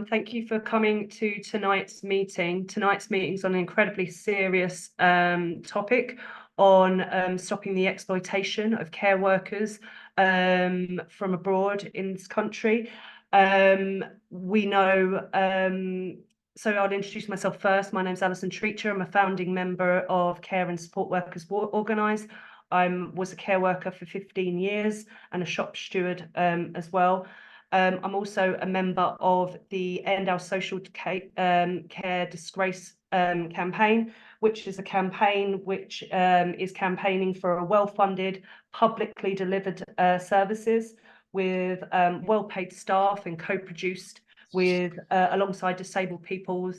Thank you for coming to tonight's meeting. Tonight's meeting is on an incredibly serious topic on stopping the exploitation of care workers from abroad in this country. We know, so I'll introduce myself first. My name's Alison Treacher. I'm a founding member of Care and Support Workers Organise. I was a care worker for 15 years and a shop steward as well. I'm also a member of the End Our Social Care Disgrace campaign, which is a campaign which is campaigning for a well-funded, publicly delivered services with well-paid staff and co-produced with alongside disabled people,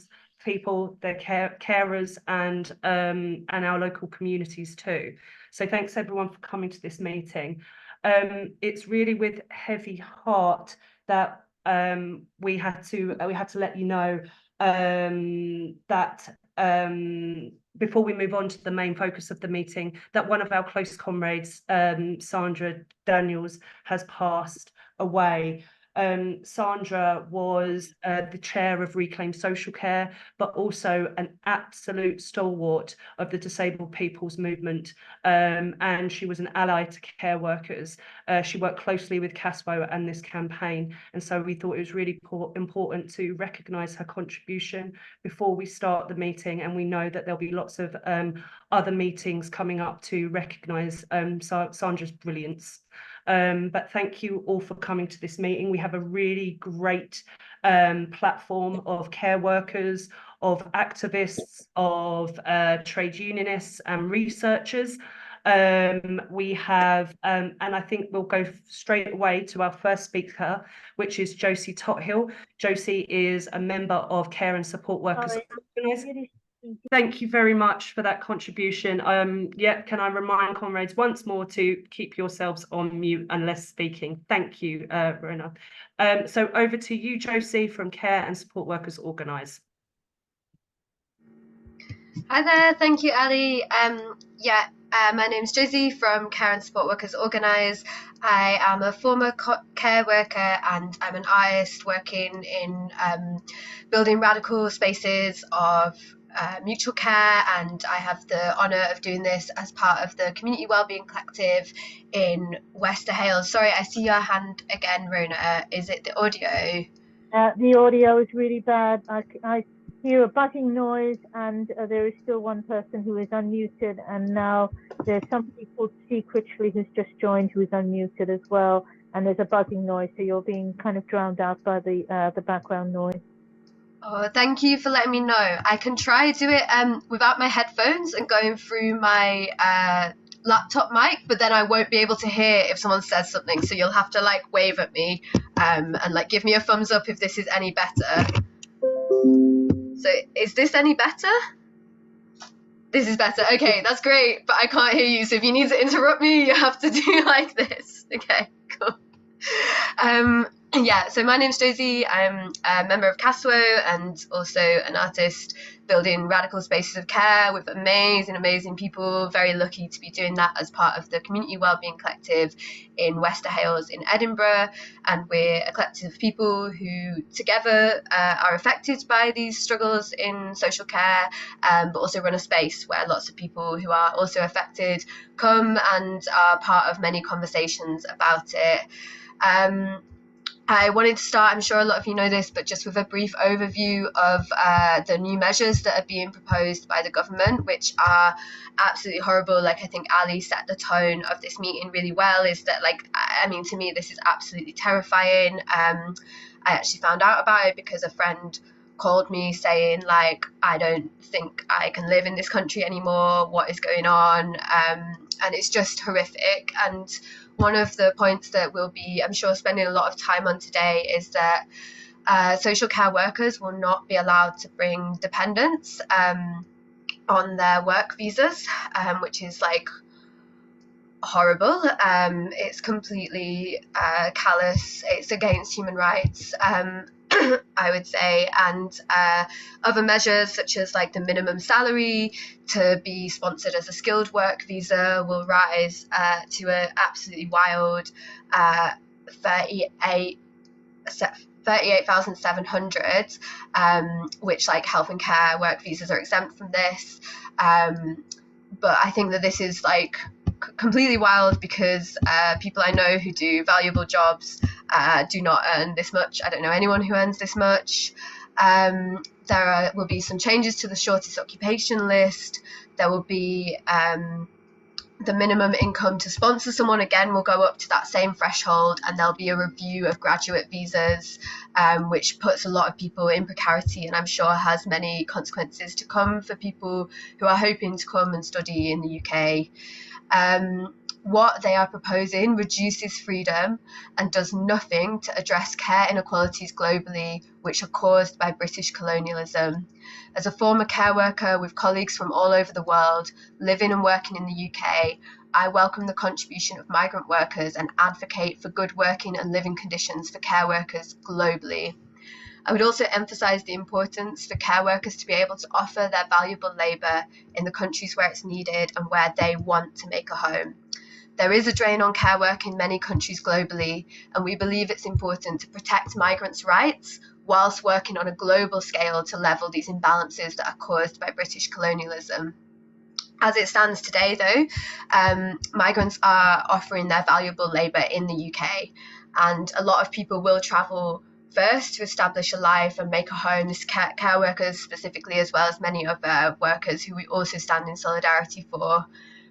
their carers, and our local communities too. So thanks everyone for coming to this meeting. It's really with heavy heart that we had to let you know that before we move on to the main focus of the meeting, that one of our close comrades, Sandra Daniels, has passed away. Sandra was the chair of Reclaim Social Care, but also an absolute stalwart of the disabled people's movement, and she was an ally to care workers. She worked closely with CASWO and this campaign, and so we thought it was really important to recognise her contribution before we start the meeting, and we know that there'll be lots of other meetings coming up to recognise Sandra's brilliance. But thank you all for coming to this meeting. We have a really great platform of care workers, of activists, of trade unionists and researchers. We have, and I think we'll go straight away to our first speaker, which is Josie Tothill. Josie is a member of Care and Support Workers. Thank you very much for that contribution. Can I remind comrades once more to keep yourselves on mute unless speaking. Thank you, Rona. So over to you, Josie, from Care and Support Workers Organise. Hi there, thank you, Ali. My name's Josie from Care and Support Workers Organise. I am a former care worker and I'm an artist working in building radical spaces of mutual care, and I have the honour of doing this as part of the Community Wellbeing Collective in Wester Hales. Sorry, I see your hand again, Rona. Is it the audio? The audio is really bad. I hear a buzzing noise, and there is still one person who is unmuted, and now there's somebody called Secretly who's just joined who is unmuted as well, and there's a buzzing noise, so you're being kind of drowned out by the background noise. Oh, thank you for letting me know. I can try do it without my headphones and going through my laptop mic, but then I won't be able to hear if someone says something, so you'll have to like wave at me and like give me a thumbs up if this is any better. So is this any better? This is better. Okay, that's great, but I can't hear you, so if you need to interrupt me, you have to do like this. Okay, cool. So my name's Josie. I'm a member of CASWO and also an artist building radical spaces of care with amazing people. Very lucky to be doing that as part of the Community Wellbeing Collective in Wester Hales in Edinburgh. And we're a collective of people who together are affected by these struggles in social care, but also run a space where lots of people who are also affected come and are part of many conversations about it. I wanted to start, I'm sure a lot of you know this, but just with a brief overview of the new measures that are being proposed by the government, which are absolutely horrible. Like, I think Ali set the tone of this meeting really well, is that, like, I mean, to me, this is absolutely terrifying. I actually found out about it because a friend called me saying, like, I don't think I can live in this country anymore. What is going on? And it's just horrific. And one of the points that we'll be, I'm sure, spending a lot of time on today is that social care workers will not be allowed to bring dependents on their work visas, which is like horrible. It's completely callous. It's against human rights, I would say, and other measures such as like the minimum salary to be sponsored as a skilled work visa will rise to an absolutely wild 38,700, which like health and care work visas are exempt from this. But I think that this is like completely wild because people I know who do valuable jobs do not earn this much. I don't know anyone who earns this much. There will be some changes to the shortest occupation list. There will be the minimum income to sponsor someone again will go up to that same threshold, and there'll be a review of graduate visas, which puts a lot of people in precarity, and I'm sure has many consequences to come for people who are hoping to come and study in the UK. What they are proposing reduces freedom and does nothing to address care inequalities globally, which are caused by British colonialism. As a former care worker with colleagues from all over the world, living and working in the UK, I welcome the contribution of migrant workers and advocate for good working and living conditions for care workers globally. I would also emphasise the importance for care workers to be able to offer their valuable labour in the countries where it's needed and where they want to make a home. There is a drain on care work in many countries globally, and we believe it's important to protect migrants' rights whilst working on a global scale to level these imbalances that are caused by British colonialism. As it stands today, though, migrants are offering their valuable labour in the UK, and a lot of people will travel first to establish a life and make a home. This care workers specifically, as well as many other workers who we also stand in solidarity for,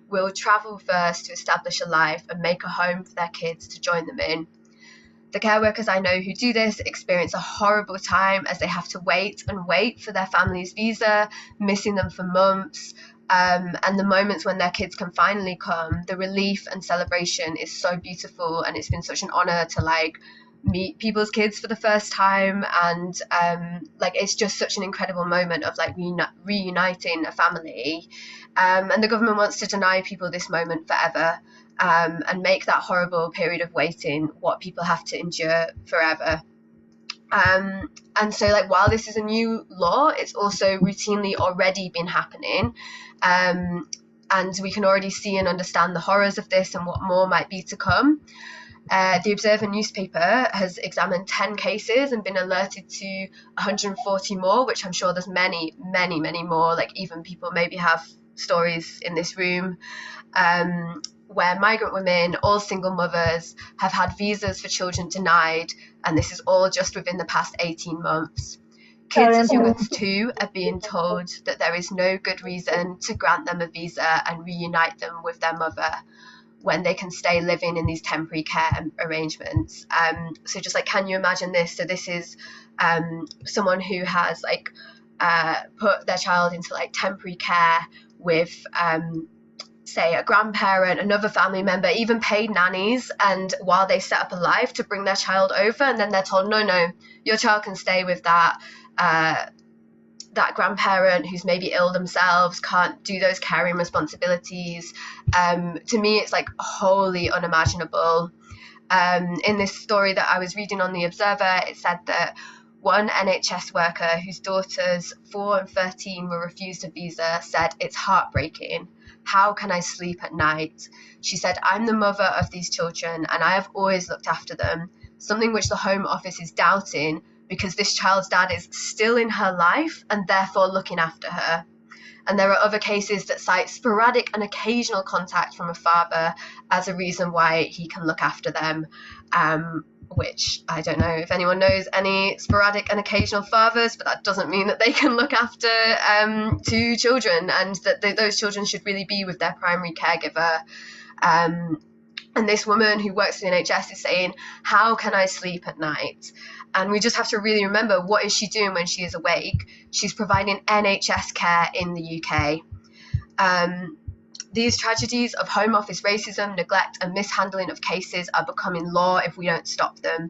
will travel first to establish a life and make a home for their kids to join them in. The care workers I know who do this experience a horrible time as they have to wait and wait for their family's visa, missing them for months. And the moments when their kids can finally come, the relief and celebration is so beautiful, and it's been such an honour to like meet people's kids for the first time, and like it's just such an incredible moment of like reuniting a family. And the government wants to deny people this moment forever, and make that horrible period of waiting what people have to endure forever. And so like while this is a new law, it's also routinely already been happening, and we can already see and understand the horrors of this and what more might be to come. The Observer newspaper has examined 10 cases and been alerted to 140 more, which I'm sure there's many more, like even people maybe have stories in this room, where migrant women, all single mothers, have had visas for children denied, and this is all just within the past 18 months. Kids as young as 2 are being told that there is no good reason to grant them a visa and reunite them with their mother when they can stay living in these temporary care arrangements. So just like, can you imagine this? So this is someone who has like put their child into like temporary care with say a grandparent, another family member, even paid nannies, and while they set up a life to bring their child over, and then they're told, no, your child can stay with that grandparent who's maybe ill themselves, can't do those caring responsibilities. To me, it's like wholly unimaginable. In this story that I was reading on The Observer, it said that one NHS worker whose daughters 4 and 13 were refused a visa said, "It's heartbreaking. How can I sleep at night?" She said, "I'm the mother of these children and I have always looked after them, something which the Home Office is doubting because this child's dad is still in her life and therefore looking after her." And there are other cases that cite sporadic and occasional contact from a father as a reason why he can look after them, which I don't know if anyone knows any sporadic and occasional fathers, but that doesn't mean that they can look after 2 children, and that those children should really be with their primary caregiver. And this woman who works in the NHS is saying, "How can I sleep at night?" And we just have to really remember, what is she doing when she is awake? She's providing NHS care in the UK. These tragedies of Home Office racism, neglect and mishandling of cases are becoming law if we don't stop them.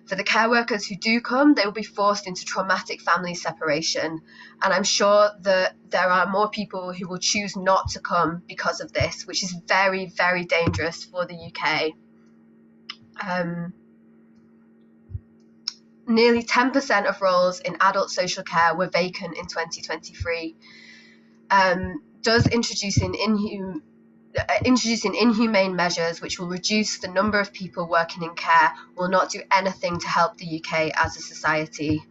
For the care workers who do come, they will be forced into traumatic family separation. And I'm sure that there are more people who will choose not to come because of this, which is very, very dangerous for the UK. Nearly 10% of roles in adult social care were vacant in 2023. Does introducing introducing inhumane measures which will reduce the number of people working in care will not do anything to help the UK as a society.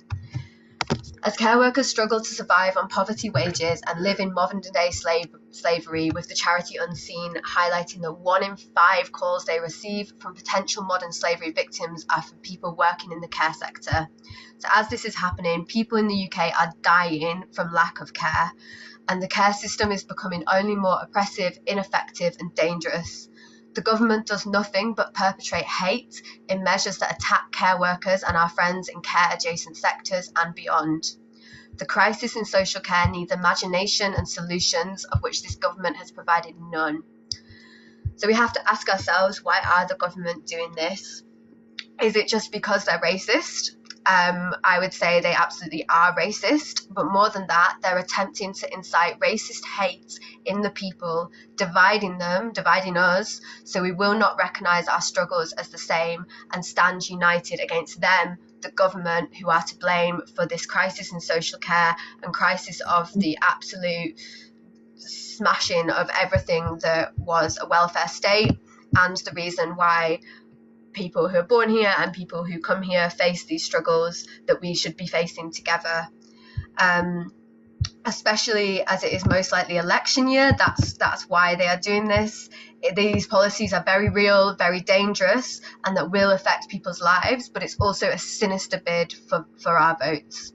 As care workers struggle to survive on poverty wages and live in modern-day slavery, with the charity Unseen highlighting that 1 in 5 calls they receive from potential modern slavery victims are from people working in the care sector. So as this is happening, people in the UK are dying from lack of care, and the care system is becoming only more oppressive, ineffective and dangerous. The government does nothing but perpetrate hate in measures that attack care workers and our friends in care-adjacent sectors and beyond. The crisis in social care needs imagination and solutions, of which this government has provided none. So we have to ask ourselves, why are the government doing this? Is it just because they're racist? I would say they absolutely are racist, but more than that, they're attempting to incite racist hate in the people, dividing us, so we will not recognise our struggles as the same and stand united against them, the government, who are to blame for this crisis in social care and crisis of the absolute smashing of everything that was a welfare state, and the reason why people who are born here and people who come here face these struggles that we should be facing together. Especially as it is most likely election year, that's why they are doing this. These policies are very real, very dangerous, and that will affect people's lives, but it's also a sinister bid for our votes.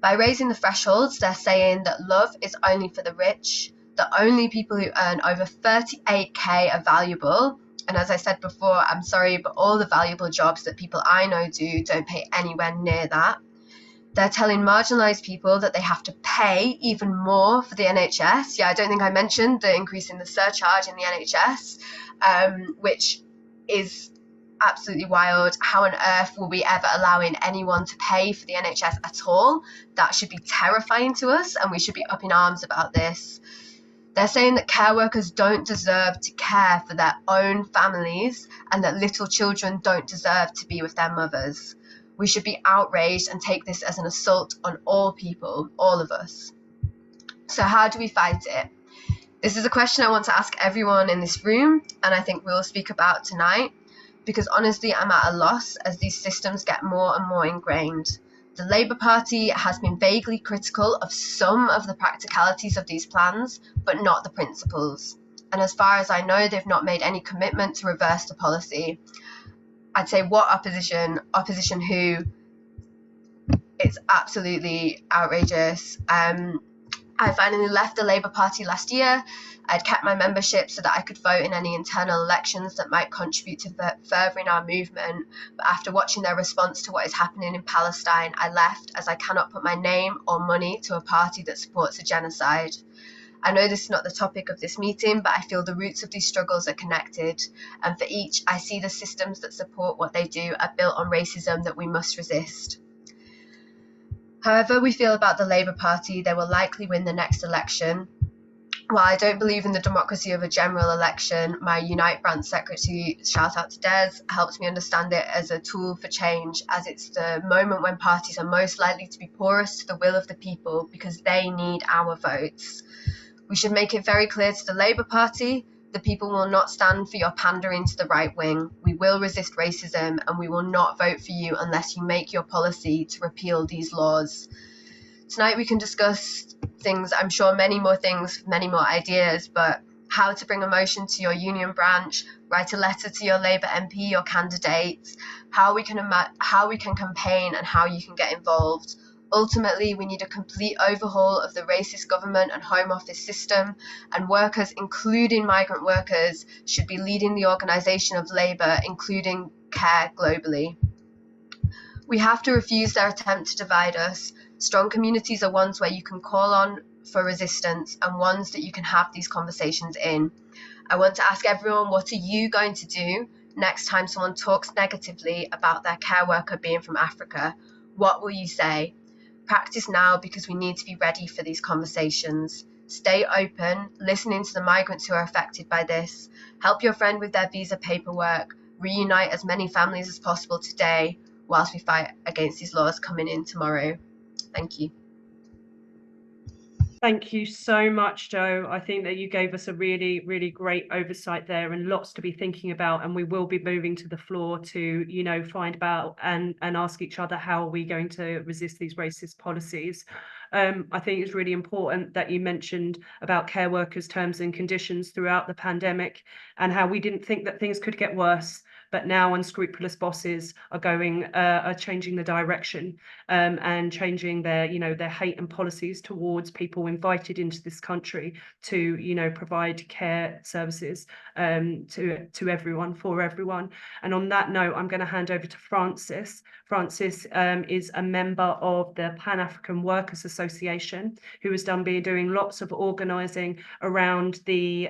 By raising the thresholds, they're saying that love is only for the rich, that only people who earn over 38k are valuable. And as I said before, I'm sorry, but all the valuable jobs that people I know do don't pay anywhere near that. They're telling marginalised people that they have to pay even more for the NHS. Yeah, I don't think I mentioned the increase in the surcharge in the NHS, which is absolutely wild. How on earth will we ever allowing anyone to pay for the NHS at all? That should be terrifying to us, and we should be up in arms about this. They're saying that care workers don't deserve to care for their own families and that little children don't deserve to be with their mothers. We should be outraged and take this as an assault on all people, all of us. So how do we fight it? This is a question I want to ask everyone in this room, and I think we'll speak about tonight, because honestly I'm at a loss as these systems get more and more ingrained. The Labour Party has been vaguely critical of some of the practicalities of these plans, but not the principles. And as far as I know, they've not made any commitment to reverse the policy. I'd say what opposition? Opposition who? It's absolutely outrageous. I finally left the Labour Party last year. I'd kept my membership so that I could vote in any internal elections that might contribute to furthering our movement. But after watching their response to what is happening in Palestine, I left, as I cannot put my name or money to a party that supports a genocide. I know this is not the topic of this meeting, but I feel the roots of these struggles are connected. And for each, I see the systems that support what they do are built on racism that we must resist. However we feel about the Labour Party, they will likely win the next election. While I don't believe in the democracy of a general election, my Unite branch secretary, shout out to Des, helps me understand it as a tool for change, as it's the moment when parties are most likely to be porous to the will of the people because they need our votes. We should make it very clear to the Labour Party, the people will not stand for your pandering to the right wing. We will resist racism, and we will not vote for you unless you make your policy to repeal these laws. Tonight we can discuss things, I'm sure many more things, many more ideas, but how to bring emotion to your union branch, write a letter to your Labour MP or candidates, how we can campaign and how you can get involved. Ultimately, we need a complete overhaul of the racist government and Home Office system, and workers, including migrant workers, should be leading the organisation of labour, including care globally. We have to refuse their attempt to divide us. Strong communities are ones where you can call on for resistance and ones that you can have these conversations in. I want to ask everyone, what are you going to do next time someone talks negatively about their care worker being from Africa? What will you say? Practice now, because we need to be ready for these conversations. Stay open, listening to the migrants who are affected by this. Help your friend with their visa paperwork. Reunite as many families as possible today whilst we fight against these laws coming in tomorrow. Thank you. Thank you so much, Joe. I think that you gave us a really, really great oversight there and lots to be thinking about. And we will be moving to the floor to, you know, find about and ask each other how are we going to resist these racist policies. I think it's really important that you mentioned about care workers' terms and conditions throughout the pandemic and how we didn't think that things could get worse. But now unscrupulous bosses are changing the direction and changing their, you know, their hate and policies towards people invited into this country to, you know, provide care services to everyone, for everyone. And on that note, I'm going to hand over to Francis. Francis is a member of the Pan-African Workers Association, who has been doing lots of organising around the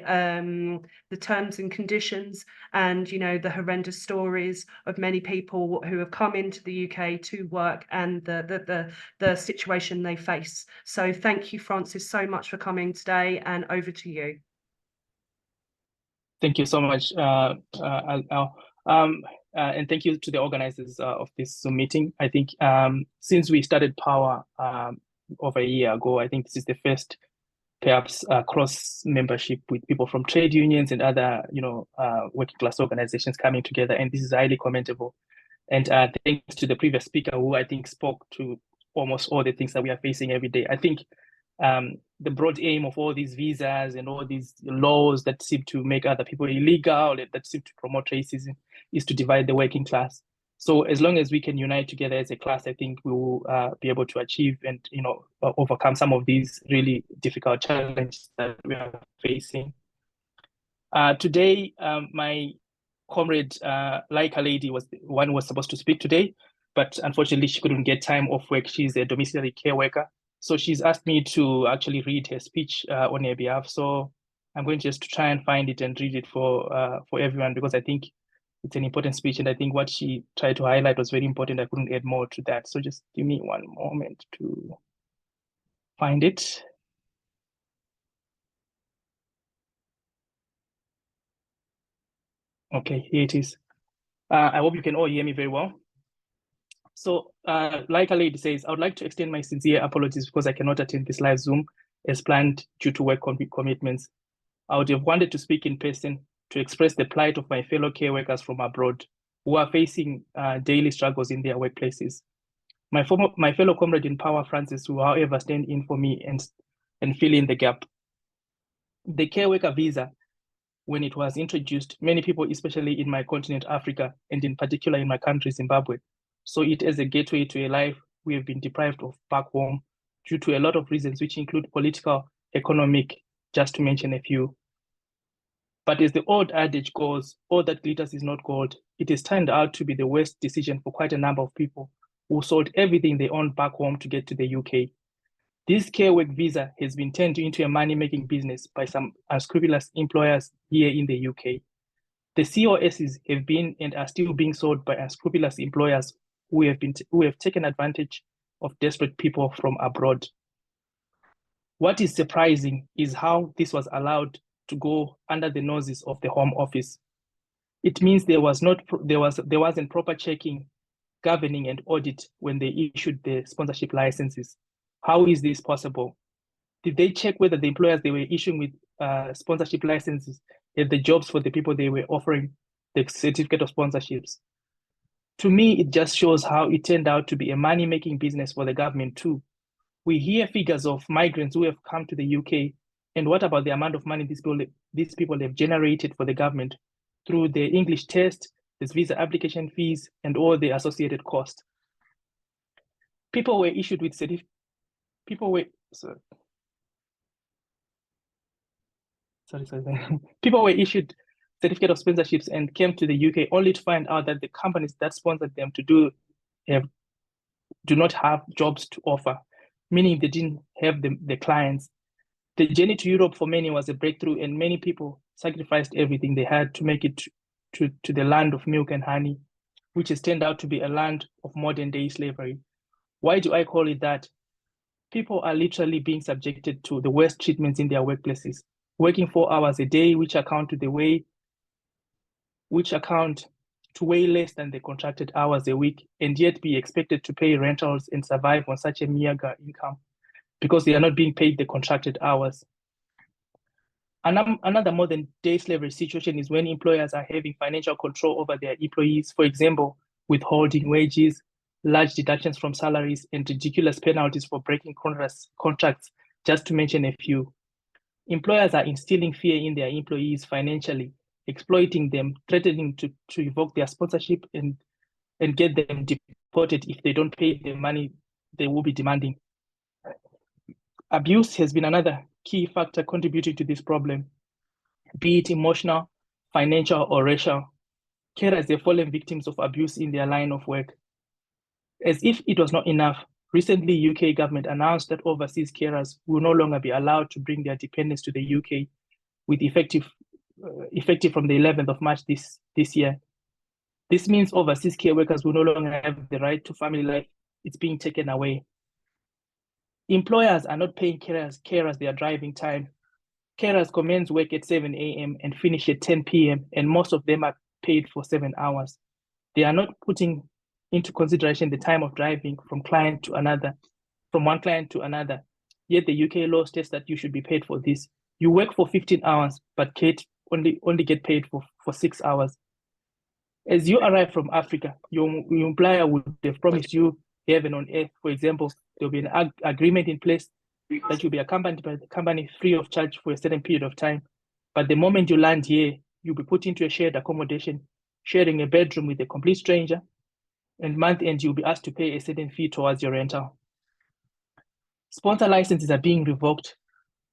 terms and conditions and, you know, the horrendous stories of many people who have come into the UK to work and the situation they face. So thank you, Francis, so much for coming today, and over to you. Thank you so much, Al. And thank you to the organizers of this Zoom meeting. I think since we started PAWA over a year ago, I think this is the first perhaps cross membership with people from trade unions and other, you know, working class organizations coming together, and this is highly commendable. And thanks to the previous speaker, who I think spoke to almost all the things that we are facing every day. I think the broad aim of all these visas and all these laws that seem to make other people illegal, that seem to promote racism, is to divide the working class. So as long as we can unite together as a class, I think we will be able to achieve and, you know, overcome some of these really difficult challenges that we are facing. Today, my comrade, like a lady, was the one who was supposed to speak today, but unfortunately she couldn't get time off work. She's a domiciliary care worker. So she's asked me to actually read her speech on her behalf. So I'm going just to try and find it and read it for everyone, because I think it's an important speech, and I think what she tried to highlight was very important. I couldn't add more to that. So just give me one moment to find it. Okay, here it is. I hope you can all hear me very well. So like a lady says, I would like to extend my sincere apologies because I cannot attend this live Zoom as planned due to work commitments. I would have wanted to speak in person to express the plight of my fellow care workers from abroad who are facing daily struggles in their workplaces. My fellow comrade in PAWA, Francis, will however stand in for me and fill in the gap. The care worker visa, when it was introduced, many people, especially in my continent, Africa, and in particular in my country, Zimbabwe, saw it as a gateway to a life we have been deprived of back home due to a lot of reasons, which include political, economic, just to mention a few. But as the old adage goes, all that glitters is not gold. It has turned out to be the worst decision for quite a number of people who sold everything they owned back home to get to the UK. This care work visa has been turned into a money-making business by some unscrupulous employers here in the UK. The COSs have been and are still being sold by unscrupulous employers who have taken advantage of desperate people from abroad. What is surprising is how this was allowed to go under the noses of the Home Office. It means there wasn't proper checking, governing, and audit when they issued the sponsorship licenses. How is this possible? Did they check whether the employers they were issuing with sponsorship licenses had the jobs for the people they were offering the certificate of sponsorships? To me, it just shows how it turned out to be a money-making business for the government too. We hear figures of migrants who have come to the UK, and what about the amount of money these people have generated for the government through the English test, this visa application fees, and all the associated costs? People were issued with People were issued certificate of sponsorships and came to the UK only to find out that the companies that sponsored them do not have jobs to offer, meaning they didn't have the clients. The journey to Europe for many was a breakthrough, and many people sacrificed everything they had to make it to the land of milk and honey, which has turned out to be a land of modern day slavery. Why do I call it that? People are literally being subjected to the worst treatments in their workplaces, working 4 hours a day, which account to way less than the contracted hours a week, and yet be expected to pay rentals and survive on such a meager income. because they are not being paid the contracted hours. Another modern day slavery situation is when employers are having financial control over their employees, for example, withholding wages, large deductions from salaries, and ridiculous penalties for breaking contracts, just to mention a few. Employers are instilling fear in their employees financially, exploiting them, threatening to revoke their sponsorship and get them deported if they don't pay the money they will be demanding. Abuse has been another key factor contributing to this problem, be it emotional, financial, or racial. Carers have fallen victims of abuse in their line of work. As if it was not enough, recently UK government announced that overseas carers will no longer be allowed to bring their dependents to the UK with effective from the 11th of March this year. This means overseas care workers will no longer have the right to family life. It's being taken away. Employers are not paying carers their driving time. Carers commence work at 7 a.m. and finish at 10 p.m. and most of them are paid for 7 hours. They are not putting into consideration the time of driving from one client to another. Yet the UK law states that you should be paid for this. You work for 15 hours, but only get paid for 6 hours. As you arrive from Africa, your employer would have promised you heaven on earth. For example, there'll be an agreement in place that you'll be accompanied by the company free of charge for a certain period of time. But the moment you land here, you'll be put into a shared accommodation, sharing a bedroom with a complete stranger, and month end, you'll be asked to pay a certain fee towards your rental. Sponsor licenses are being revoked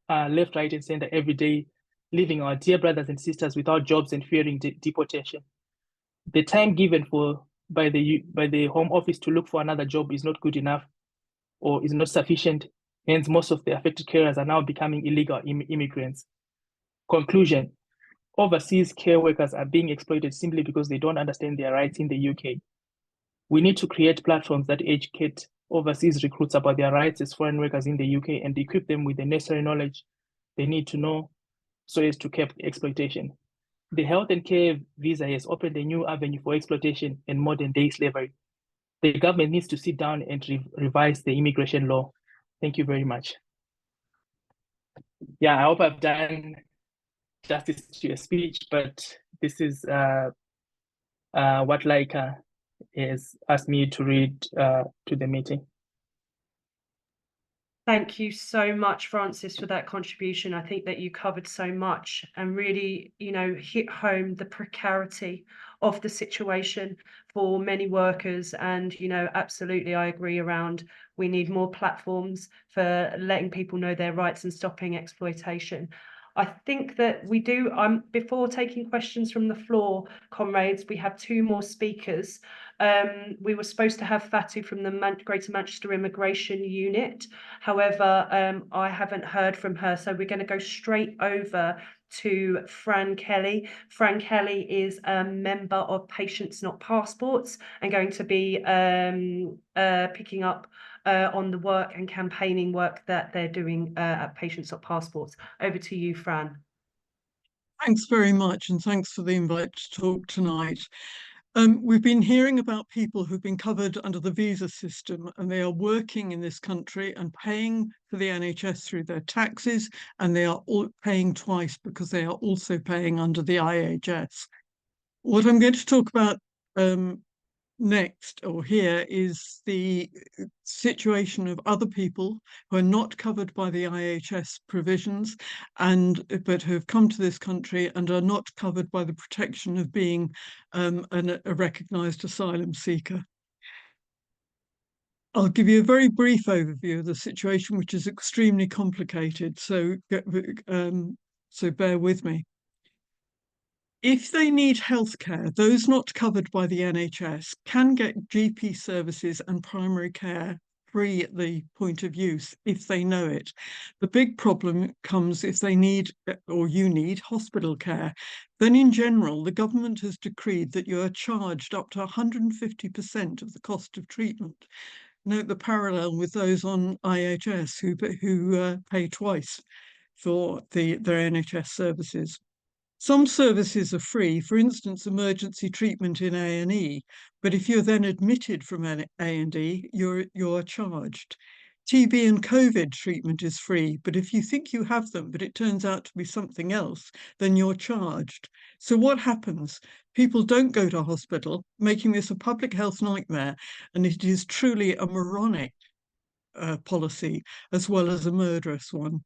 left, right, and center every day, leaving our dear brothers and sisters without jobs and fearing deportation. The time given by the Home Office to look for another job is not good enough or is not sufficient. Hence, most of the affected carers are now becoming illegal immigrants. Conclusion: overseas care workers are being exploited simply because they don't understand their rights in the UK. We need to create platforms that educate overseas recruits about their rights as foreign workers in the UK and equip them with the necessary knowledge they need to know so as to curb exploitation. The health and care visa has opened a new avenue for exploitation and modern day slavery. The government needs to sit down and revise the immigration law. Thank you very much. Yeah, I hope I've done justice to your speech, but this is what Laika has asked me to read to the meeting. Thank you so much, Francis, for that contribution. I think that you covered so much and really, hit home the precarity of the situation for many workers. And, absolutely, I agree around we need more platforms for letting people know their rights and stopping exploitation. I think that we do, before taking questions from the floor, comrades, we have 2 more speakers. We were supposed to have Fatu from the Greater Manchester Immigration Unit. However, I haven't heard from her, so we're going to go straight over to Fran Kelly. Fran Kelly is a member of Patients Not Passports and going to be picking up on the work and campaigning work that they're doing at Patients Not Passports. Over to you, Fran. Thanks very much, and thanks for the invite to talk tonight. We've been hearing about people who've been covered under the visa system, and they are working in this country and paying for the NHS through their taxes, and they are all paying twice because they are also paying under the IHS. What I'm going to talk about next or here is the situation of other people who are not covered by the IHS provisions but who have come to this country and are not covered by the protection of being a recognised asylum seeker. I'll give you a very brief overview of the situation, which is extremely complicated, so bear with me. If they need healthcare, those not covered by the NHS can get GP services and primary care free at the point of use if they know it. The big problem comes if they need, or you need, hospital care. Then in general, the government has decreed that you are charged up to 150% of the cost of treatment. Note the parallel with those on IHS who pay twice for their NHS services. Some services are free, for instance, emergency treatment in A&E, but if you're then admitted from A&E, you're charged. TB and COVID treatment is free, but if you think you have them, but it turns out to be something else, then you're charged. So what happens? People don't go to hospital, making this a public health nightmare, and it is truly a moronic policy as well as a murderous one.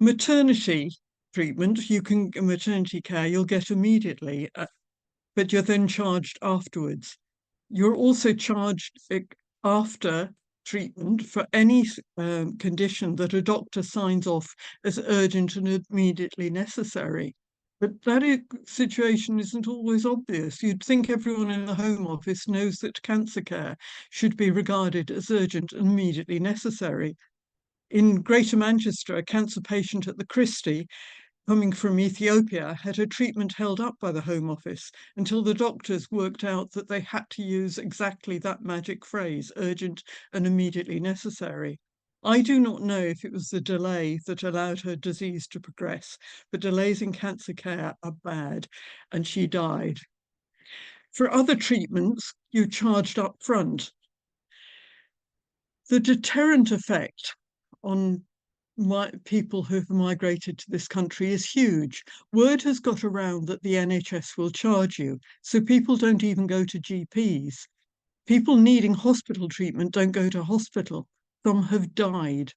Maternity treatment, maternity care, you'll get immediately, but you're then charged afterwards. You're also charged after treatment for any condition that a doctor signs off as urgent and immediately necessary. But that situation isn't always obvious. You'd think everyone in the Home Office knows that cancer care should be regarded as urgent and immediately necessary. In Greater Manchester, a cancer patient at the Christie coming from Ethiopia had her treatment held up by the Home Office until the doctors worked out that they had to use exactly that magic phrase, urgent and immediately necessary. I do not know if it was the delay that allowed her disease to progress, but delays in cancer care are bad, and she died. For other treatments, you charged up front. The deterrent effect on people who have migrated to this country is huge. Word has got around that the NHS will charge you, so people don't even go to GPs. People needing hospital treatment don't go to hospital. Some have died.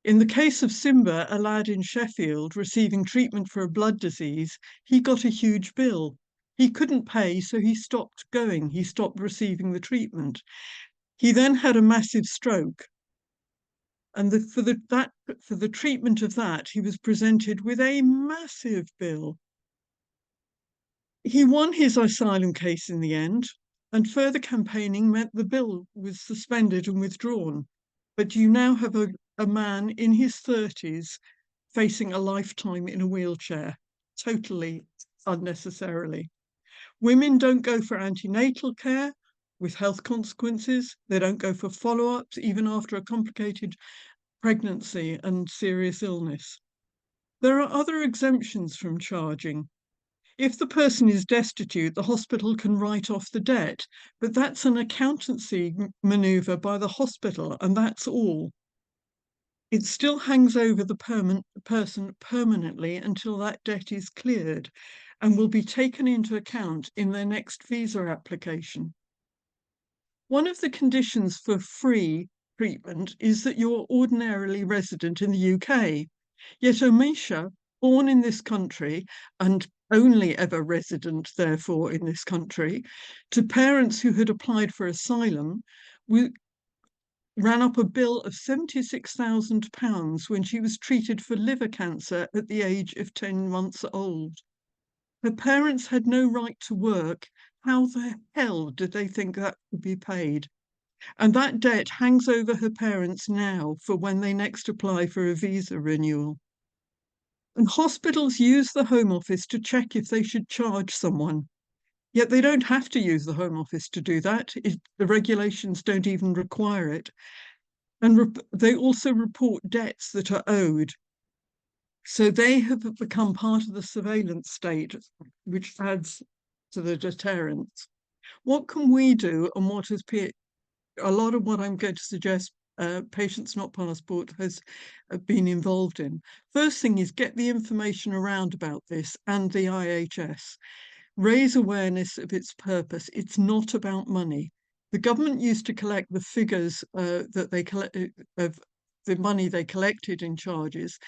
In the case of Simba, a lad in Sheffield receiving treatment for a blood disease, he got a huge bill. He couldn't pay, so he stopped going. He stopped receiving the treatment. He then had a massive stroke. And for the treatment of that, he was presented with a massive bill. He won his asylum case in the end, and further campaigning meant the bill was suspended and withdrawn. But you now have a man in his 30s facing a lifetime in a wheelchair, totally unnecessarily. Women don't go for antenatal care with health consequences. They don't go for follow-ups, even after a complicated pregnancy and serious illness. There are other exemptions from charging. If the person is destitute, the hospital can write off the debt, but that's an accountancy manoeuvre by the hospital, and that's all. It still hangs over the person permanently until that debt is cleared and will be taken into account in their next visa application. One of the conditions for free treatment is that you're ordinarily resident in the UK. Yet Amisha, born in this country and only ever resident, therefore, in this country, to parents who had applied for asylum, ran up a bill of £76,000 when she was treated for liver cancer at the age of 10 months old. Her parents had no right to work. How the hell did they think that would be paid? And that debt hangs over her parents now for when they next apply for a visa renewal. And hospitals use the Home Office to check if they should charge someone. Yet they don't have to use the Home Office to do that. The regulations don't even require it. And they also report debts that are owed. So they have become part of the surveillance state, which adds to the deterrence. What can we do, and what has a lot of what I'm going to suggest Patients Not Passport has been involved in. First thing is get the information around about this and the IHS. Raise awareness of its purpose. It's not about money. The government used to collect the figures that they of the money they collected in charges,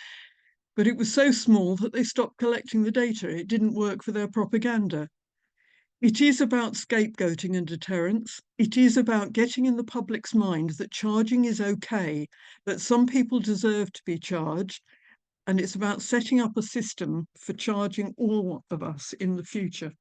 but it was so small that they stopped collecting the data. It didn't work for their propaganda. It is about scapegoating and deterrence. It is about getting in the public's mind that charging is okay, that some people deserve to be charged, and it's about setting up a system for charging all of us in the future.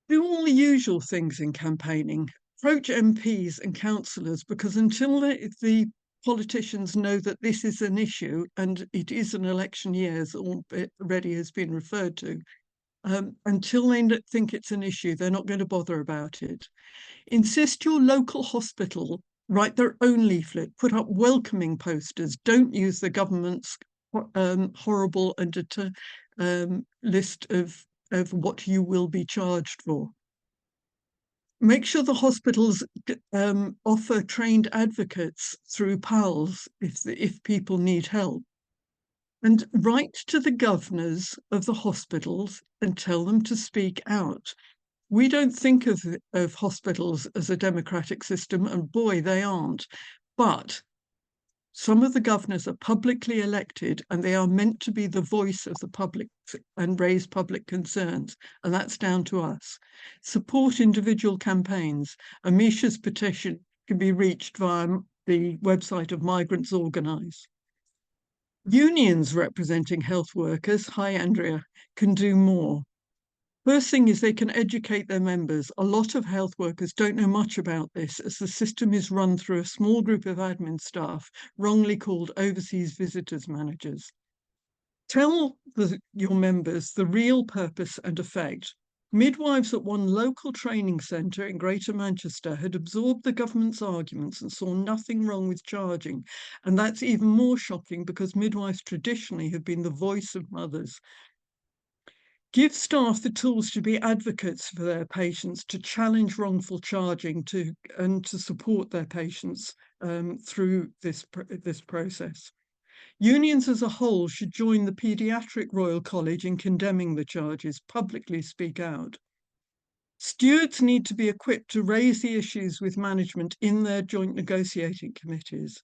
Do all the usual things in campaigning. Approach MPs and councillors, because until the politicians know that this is an issue, and it is an election year, as already has been referred to, until they think it's an issue, they're not going to bother about it. Insist your local hospital write their own leaflet, put up welcoming posters. Don't use the government's horrible and list of what you will be charged for. make sure the hospitals offer trained advocates through PALs if people need help. And write to the governors of the hospitals and tell them to speak out. We don't think of hospitals as a democratic system, and boy, they aren't. But some of the governors are publicly elected and they are meant to be the voice of the public and raise public concerns. And that's down to us. Support individual campaigns. Amisha's petition can be reached via the website of Migrants Organise. Unions representing health workers, hi Andrea, can do more. First thing is they can educate their members. A lot of health workers don't know much about this, as the system is run through a small group of admin staff, wrongly called overseas visitors managers. Tell your members the real purpose and effect. Midwives at one local training centre in Greater Manchester had absorbed the government's arguments and saw nothing wrong with charging. And that's even more shocking because midwives traditionally have been the voice of mothers. Give staff the tools to be advocates for their patients, to challenge wrongful charging, and to support their patients through this process. Unions as a whole should join the Paediatric Royal College in condemning the charges, publicly speak out. Stewards need to be equipped to raise the issues with management in their joint negotiating committees.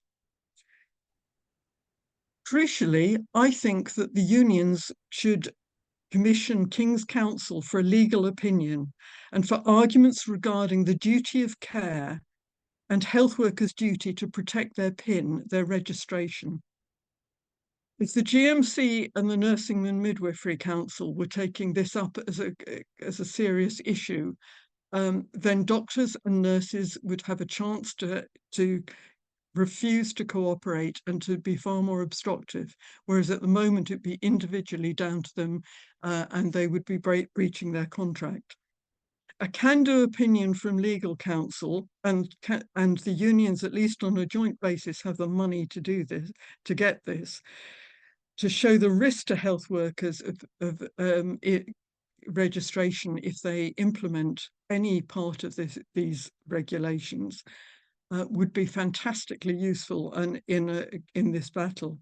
Crucially, I think that the unions should commission King's Counsel for a legal opinion and for arguments regarding the duty of care and health workers' duty to protect their PIN, their registration. If the GMC and the Nursing and Midwifery Council were taking this up as a serious issue, then doctors and nurses would have a chance to refuse to cooperate and to be far more obstructive, whereas at the moment it'd be individually down to them and they would be breaching their contract. A can-do opinion from legal counsel and the unions, at least on a joint basis, have the money to do this, to get this, to show the risk to health workers of registration if they implement any part of these regulations. Would be fantastically useful and in this battle.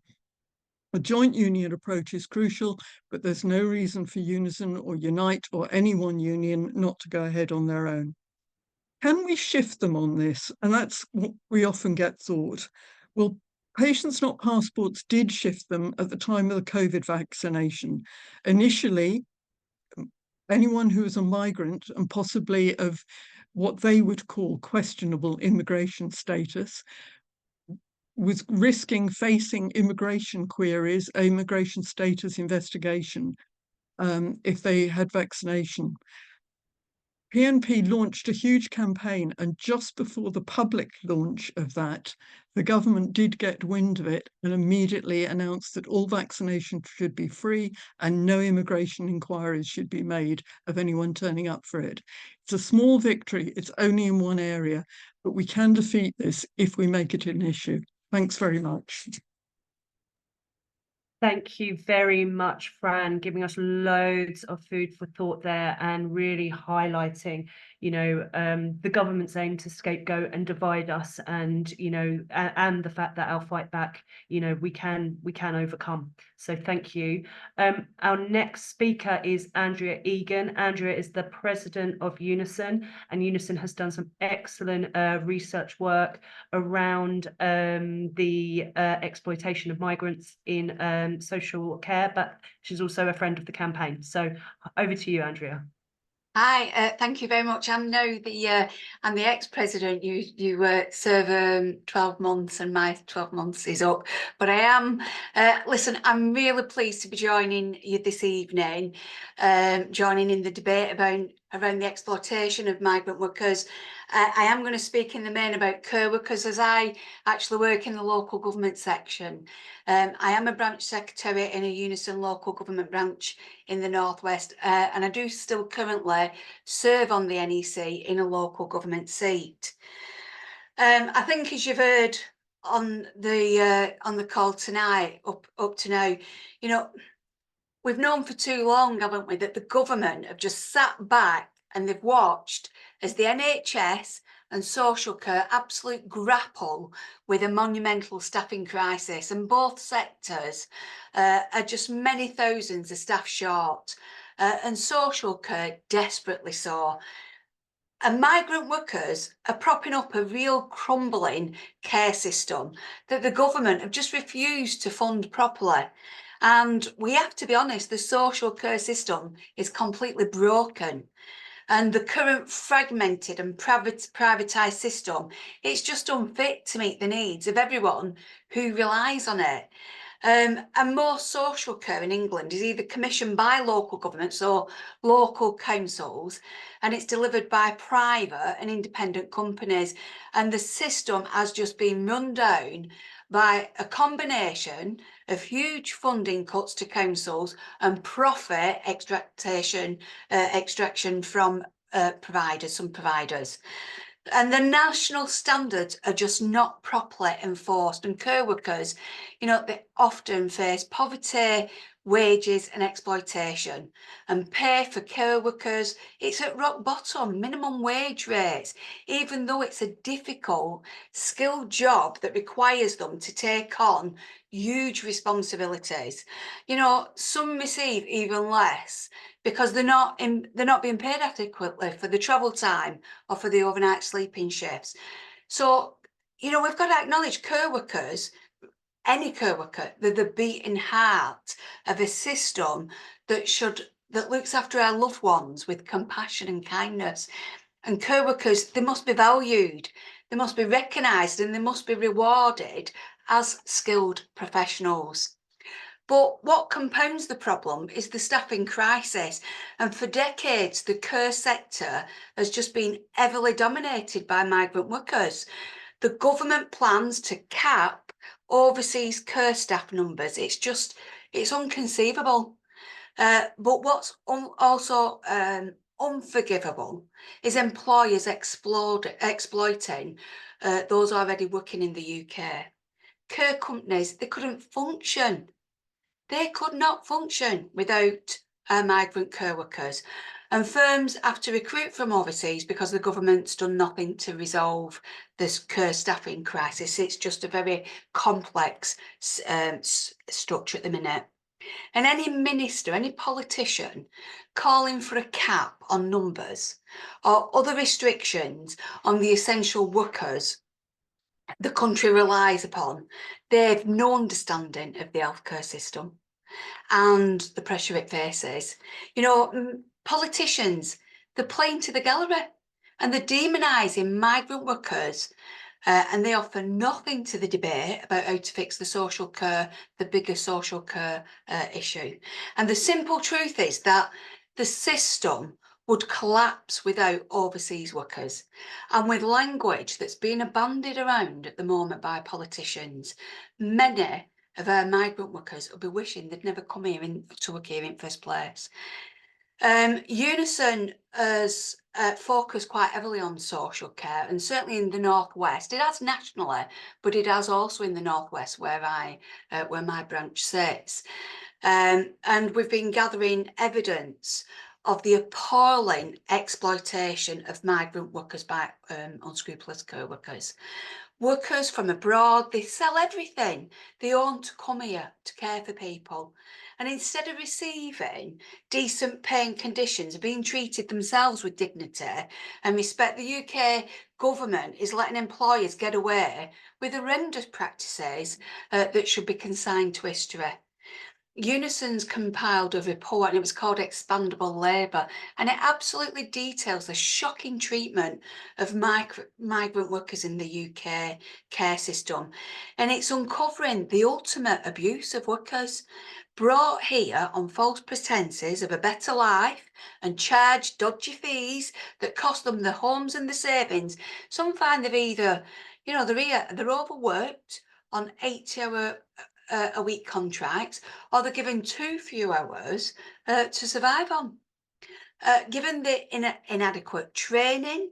A joint union approach is crucial, but there's no reason for Unison or Unite or any one union not to go ahead on their own. Can we shift them on this? And that's what we often get thought. Well, Patients Not Passports did shift them at the time of the COVID vaccination. Initially, anyone who was a migrant and possibly of what they would call questionable immigration status was risking facing immigration queries, immigration status investigation, if they had vaccination. PNP launched a huge campaign, and just before the public launch of that, the government did get wind of it and immediately announced that all vaccination should be free and no immigration inquiries should be made of anyone turning up for it. It's a small victory, it's only in one area, but we can defeat this if we make it an issue. Thanks very much. Thank you very much, Fran, giving us loads of food for thought there and really highlighting, the government's aim to scapegoat and divide us, and and the fact that our fight back, we can overcome. So thank you. Our next speaker is Andrea Egan. Andrea is the president of Unison, and Unison has done some excellent research work around the exploitation of migrants in social care, but she's also a friend of the campaign. So over to you, Andrea. Hi, thank you very much. I'm now I'm the ex-president. You serve 12 months, and my 12 months is up. But I am. Listen, I'm really pleased to be joining you this evening, joining in the debate around the exploitation of migrant workers. I am going to speak in the main about care workers, as I actually work in the local government section. I am a branch secretary in a Unison local government branch in the Northwest, and I do still currently serve on the NEC in a local government seat. I think, as you've heard on the call tonight, up to now, we've known for too long, haven't we, that the government have just sat back and they've watched as the NHS and social care absolutely grapple with a monumental staffing crisis, and both sectors are just many thousands of staff short, and social care desperately so. And migrant workers are propping up a real crumbling care system that the government have just refused to fund properly. And we have to be honest, the social care system is completely broken. And the current fragmented and privatised system, it's just unfit to meet the needs of everyone who relies on it. And most social care in England is either commissioned by local governments or local councils, and it's delivered by private and independent companies. And the system has just been run down by a combination of huge funding cuts to councils and profit extraction from some providers. And the national standards are just not properly enforced, and care workers, you know, they often face poverty, wages and exploitation, and pay for care workers, it's at rock bottom, minimum wage rates, even though it's a difficult, skilled job that requires them to take on huge responsibilities. You know, some receive even less because they're not being paid adequately for the travel time or for the overnight sleeping shifts. So, you know, we've got to acknowledge care workers, any care worker, they're the beating heart of a system that looks after our loved ones with compassion and kindness. And care workers, they must be valued, they must be recognised, and they must be rewarded as skilled professionals. But what compounds the problem is the staffing crisis. And for decades, the care sector has just been heavily dominated by migrant workers. The government plans to cap overseas care staff numbers. It's unconceivable. But what's also unforgivable is employers exploiting those already working in the UK. Care companies, they couldn't function. They could not function without migrant care workers. And firms have to recruit from overseas because the government's done nothing to resolve this care staffing crisis. It's just a very complex structure at the minute. And any minister, any politician calling for a cap on numbers or other restrictions on the essential workers the country relies upon, they've no understanding of the healthcare system and the pressure it faces. You know, politicians, they're playing to the gallery and they're demonising migrant workers, and they offer nothing to the debate about how to fix the social care, the bigger social care issue. And the simple truth is that the system would collapse without overseas workers. And with language that's being bandied around at the moment by politicians, many of our migrant workers will be wishing they'd never come here to work here in first place. Unison has focused quite heavily on social care, and certainly in the Northwest. It has nationally, but it has also in the Northwest where my branch sits. And we've been gathering evidence of the appalling exploitation of migrant workers by unscrupulous care workers. Workers from abroad, they sell everything they own to come here to care for people. And instead of receiving decent paying conditions, being treated themselves with dignity and respect, the UK government is letting employers get away with horrendous practices that should be consigned to history. Unison's compiled a report, and it was called Expandable Labour, and it absolutely details the shocking treatment of migrant workers in the UK care system. And it's uncovering the ultimate abuse of workers brought here on false pretences of a better life and charged dodgy fees that cost them their homes and their savings. Some find they've either, you know, they're overworked on 80-hour a week contracts, or they're given too few hours to survive on. Given the inadequate training,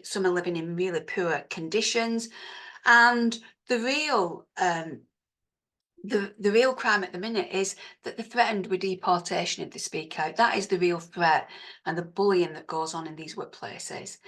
some are living in really poor conditions, and the real the real crime at the minute is that they're threatened with deportation if they speak out. That is the real threat, and the bullying that goes on in these workplaces.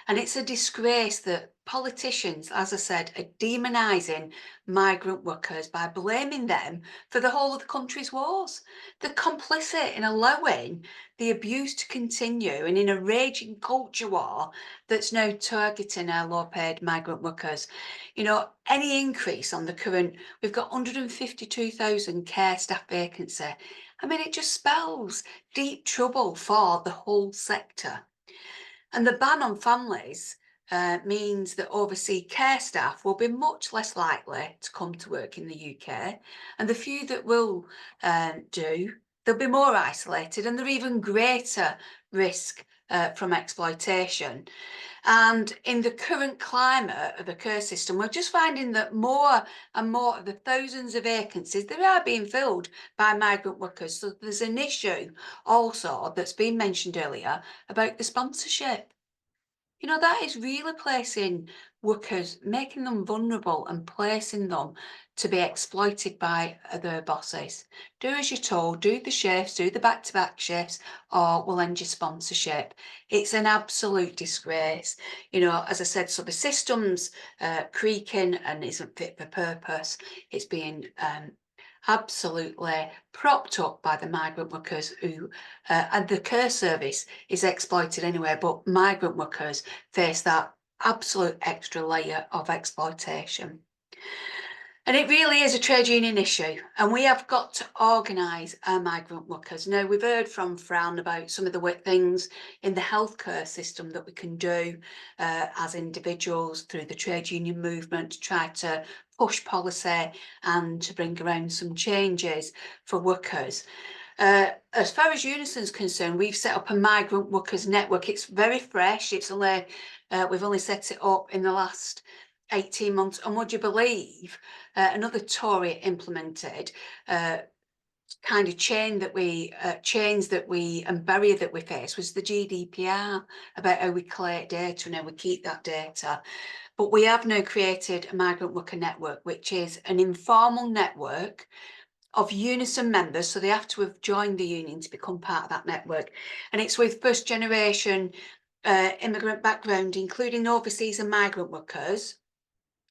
And it's a disgrace that politicians, as I said, are demonising migrant workers by blaming them for the whole of the country's wars. They're complicit in allowing the abuse to continue and in a raging culture war that's now targeting our low-paid migrant workers. You know, any increase on the current, we've got 152,000 care staff vacancy. I mean, it just spells deep trouble for the whole sector. And the ban on families means that overseas care staff will be much less likely to come to work in the UK. And the few that will they'll be more isolated, and they're even greater risk from exploitation. And in the current climate of the care system, we're just finding that more and more of the thousands of vacancies, they are being filled by migrant workers. So there's an issue also that's been mentioned earlier about the sponsorship. You know, that is really placing workers, making them vulnerable and placing them to be exploited by their bosses. Do as you're told, do the shifts, do the back-to-back shifts, or we'll end your sponsorship. It's an absolute disgrace. You know, as I said, so the system's creaking and isn't fit for purpose. It's being absolutely propped up by the migrant workers who, and the care service is exploited anyway, but migrant workers face that absolute extra layer of exploitation. And it really is a trade union issue, and we have got to organise our migrant workers. Now, we've heard from Fran about some of the things in the healthcare system that we can do as individuals through the trade union movement to try to push policy and to bring around some changes for workers. As far as Unison's concerned, we've set up a migrant workers network. It's very fresh. It's only we've only set it up in the last 18 months, and would you believe another Tory implemented kind of chains that we and barrier that we face was the GDPR, about how we collect data and how we keep that data. But we have now created a migrant worker network, which is an informal network of Unison members, so they have to have joined the union to become part of that network, and it's with first generation immigrant background, including overseas and migrant workers,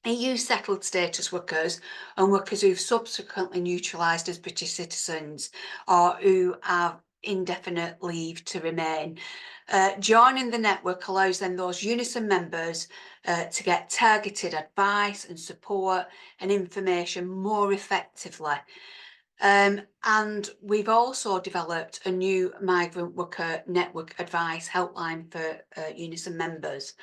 EU settled status workers, and workers who've subsequently neutralised as British citizens or who have indefinite leave to remain. Joining the network allows then those Unison members to get targeted advice and support and information more effectively. And we've also developed a new migrant worker network advice helpline for Unison members.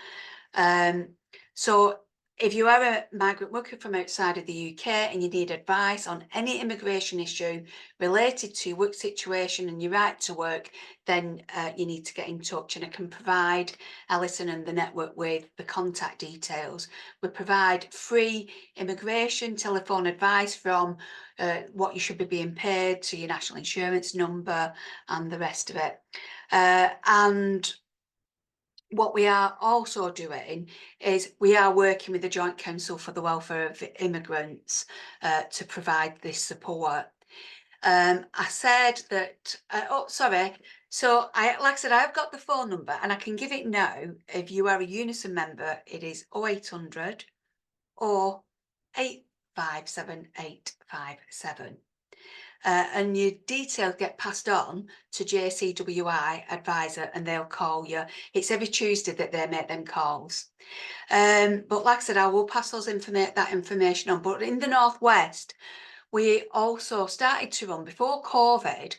So if you are a migrant worker from outside of the UK and you need advice on any immigration issue related to work situation and your right to work, then you need to get in touch, and I can provide Alison and the network with the contact details. We provide free immigration telephone advice from what you should be being paid to your national insurance number and the rest of it. And what we are also doing is we are working with the Joint Council for the Welfare of Immigrants to provide this support. I said that, so like I said, I've got the phone number and I can give it now. If you are a Unison member, it is 0800 or 857 857. And your details get passed on to JCWI advisor and they'll call you. It's every Tuesday that they make them calls. But like I said, I will pass that information on. But in the Northwest, we also started to run, before COVID,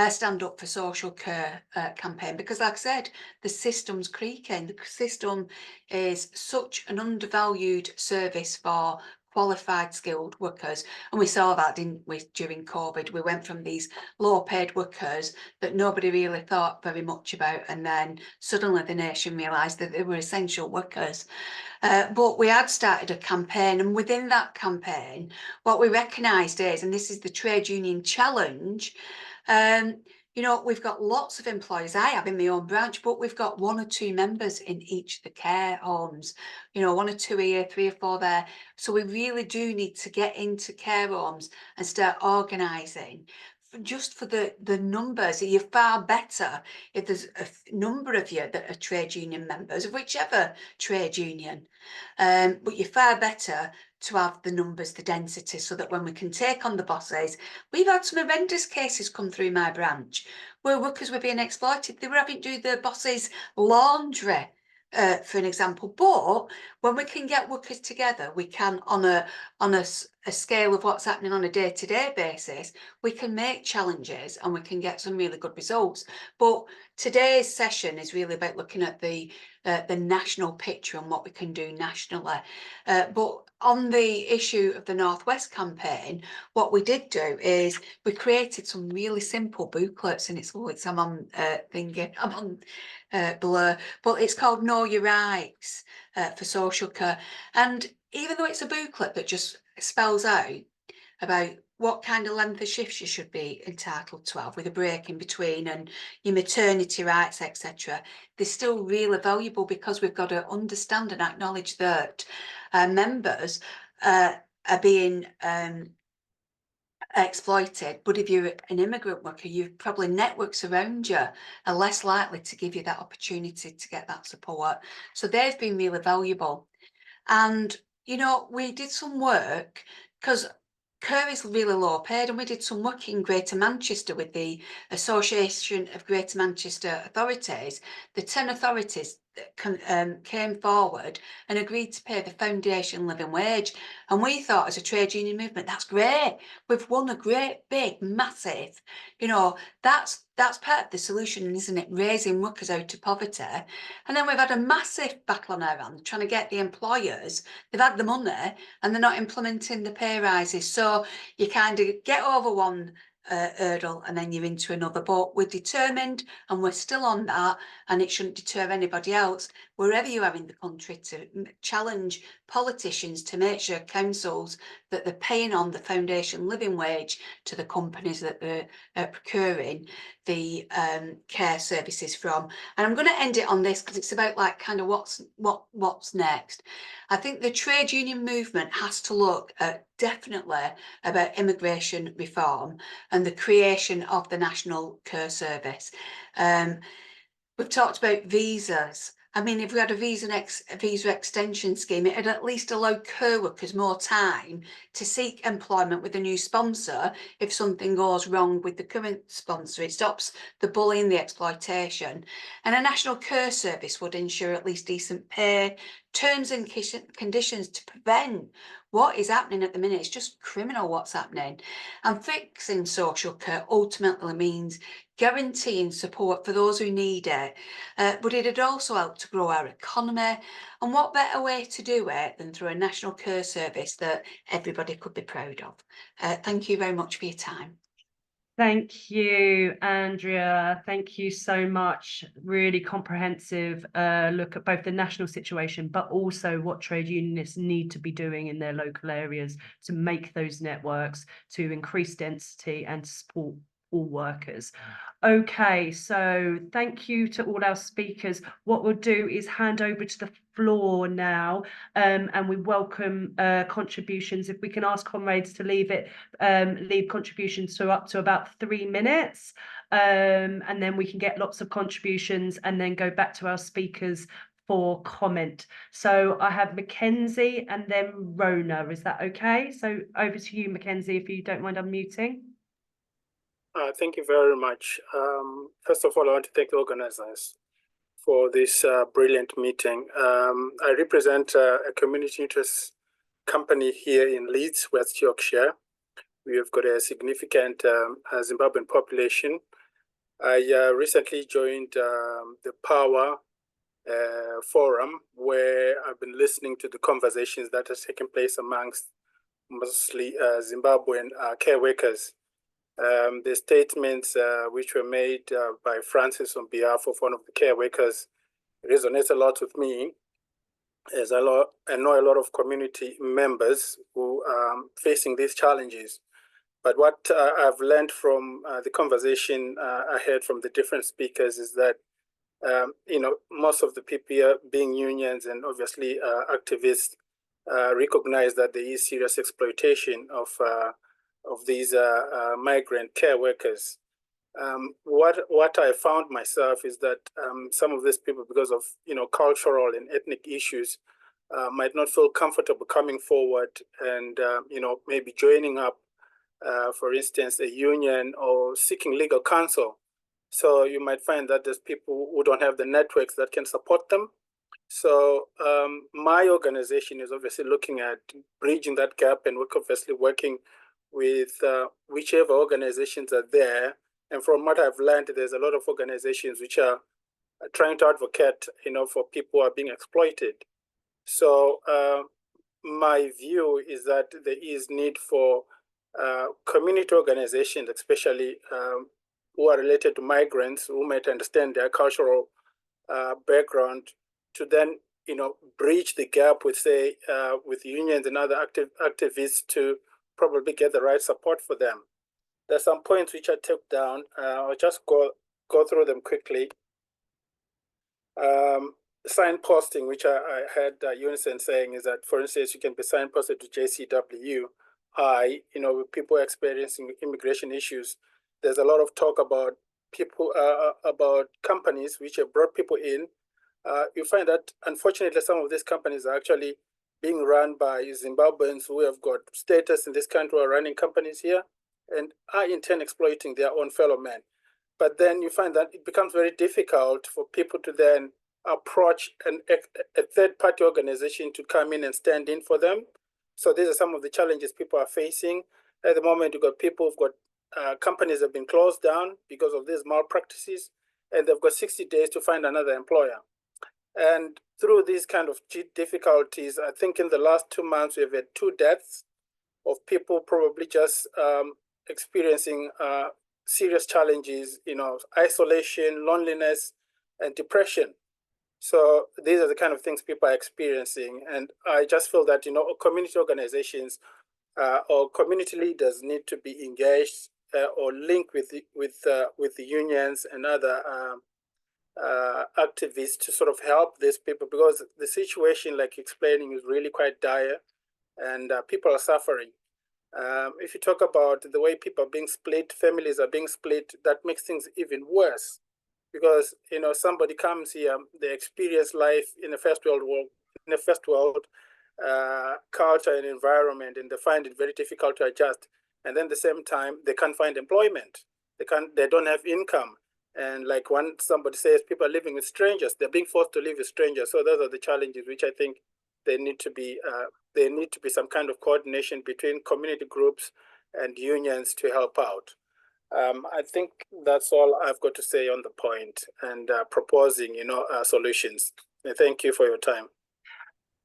Stand Up for Social Care campaign, because like I said, the system's creaking. The system is such an undervalued service for qualified skilled workers, and we saw that, didn't we, during COVID? We went from these low paid workers that nobody really thought very much about, and then suddenly the nation realised that they were essential workers. But we had started a campaign, and within that campaign what we recognised is, and this is the trade union challenge, You know, we've got lots of employees. I have in my own branch, but we've got 1 or 2 members in each of the care homes. You know, 1 or 2 here, 3 or 4 there. So we really do need to get into care homes and start organising. Just for the numbers, you're far better if there's a number of you that are trade union members of whichever trade union. But you're far better to have the numbers, the density, so that when we can take on the bosses, we've had some horrendous cases come through my branch where workers were being exploited. They were having to do the bosses' laundry, for an example. But when we can get workers together, we can, on a scale of what's happening on a day-to-day basis, we can make challenges and we can get some really good results. But today's session is really about looking at the national picture and what we can do nationally. But on the issue of the Northwest campaign, what we did do is we created some really simple booklets, and I'm on I'm on Blur, but it's called Know Your Rights for social care. And even though it's a booklet that just spells out about what kind of length of shifts you should be entitled to have with a break in between and your maternity rights, etc., they're still really valuable, because we've got to understand and acknowledge that members are being exploited. But if you're an immigrant worker, you've probably networks around you are less likely to give you that opportunity to get that support. So they've been really valuable. And, you know, we did some work, because care is really low paid, and we did some work in Greater Manchester with the Association of Greater Manchester Authorities. The 10 authorities came forward and agreed to pay the foundation living wage. And we thought, as a trade union movement, that's great. We've won a great, big, massive, you know, that's part of the solution, isn't it? Raising workers out of poverty. And then we've had a massive battle on our hands trying to get the employers. They've had the money and they're not implementing the pay rises. So you kind of get over one hurdle and then you're into another. But we're determined and we're still on that, and it shouldn't deter anybody else, wherever you are in the country, to challenge politicians to make sure councils that they're paying on the foundation living wage to the companies that they're procuring the care services from. And I'm going to end it on this, because it's about like kind of what's next. I think the trade union movement has to look at definitely about immigration reform and the creation of the National Care Service. We've talked about visas. I mean, if we had a visa extension scheme, it'd at least allow care workers more time to seek employment with a new sponsor if something goes wrong with the current sponsor. It stops the bullying, the exploitation. And a national care service would ensure at least decent pay, terms and conditions to prevent what is happening at the minute. It's just criminal what's happening. And fixing social care ultimately means guaranteeing support for those who need it, but it'd also help to grow our economy. And what better way to do it than through a national care service that everybody could be proud of. Thank you very much for your time. Thank you, Andrea. Thank you so much. Really comprehensive look at both the national situation, but also what trade unionists need to be doing in their local areas to make those networks, to increase density and support all workers. Okay, so thank you to all our speakers. What we'll do is hand over to the floor now, and we welcome contributions. If we can ask comrades to leave contributions to up to about 3 minutes, and then we can get lots of contributions and then go back to our speakers for comment. So I have Mackenzie and then Rona. Is that okay? So over to you, Mackenzie, if you don't mind unmuting. Thank you very much. First of all, I want to thank the organizers for this brilliant meeting. I represent a community interest company here in Leeds, West Yorkshire. We have got a significant Zimbabwean population. I recently joined the PAWA forum, where I've been listening to the conversations that are taking place amongst mostly Zimbabwean care workers. The statements which were made by Francis on behalf of one of the care workers resonates a lot with me, as I know a lot of community members who are facing these challenges. But what I've learned from the conversation I heard from the different speakers is that most of the people here, being unions and obviously activists, recognize that there is serious exploitation of these migrant care workers. What I found myself is that some of these people, because of cultural and ethnic issues, might not feel comfortable coming forward and maybe joining up, for instance, a union or seeking legal counsel. So you might find that there's people who don't have the networks that can support them. So my organization is obviously looking at bridging that gap, and we're obviously working with whichever organizations are there. And from what I've learned, there's a lot of organizations which are trying to advocate, for people who are being exploited. So my view is that there is need for community organizations, especially who are related to migrants, who might understand their cultural background, to then bridge the gap with, say, with unions and other activists to probably get the right support for them. There's some points which I took down. I'll just go through them quickly. Signposting, which I heard Unison saying, is that, for instance, you can be signposted to JCWI, with people experiencing immigration issues. There's a lot of talk about people, about companies which have brought people in. You find that, unfortunately, some of these companies are actually being run by Zimbabweans who have got status in this country, who are running companies here and are in turn exploiting their own fellow men. But then you find that it becomes very difficult for people to then approach a third-party organization to come in and stand in for them. So these are some of the challenges people are facing. At the moment, you've got people who've got companies that have been closed down because of these malpractices, and they've got 60 days to find another employer. And through these kind of difficulties, I think in the last 2 months, we've had 2 deaths of people probably just experiencing serious challenges, isolation, loneliness, and depression. So these are the kind of things people are experiencing. And I just feel that, community organizations or community leaders need to be engaged or linked with the unions and other activists to sort of help these people, because the situation, like explaining, is really quite dire, and people are suffering. If you talk about the way people are being split, families are being split, that makes things even worse, because somebody comes here, they experience life in a first world culture and environment, and they find it very difficult to adjust. And then at the same time, they can't find employment. They don't have income. And like somebody says, people are living with strangers. They're being forced to live with strangers. So those are the challenges which I think there need to be some kind of coordination between community groups and unions to help out. I think that's all I've got to say on the point, and proposing, solutions. And thank you for your time.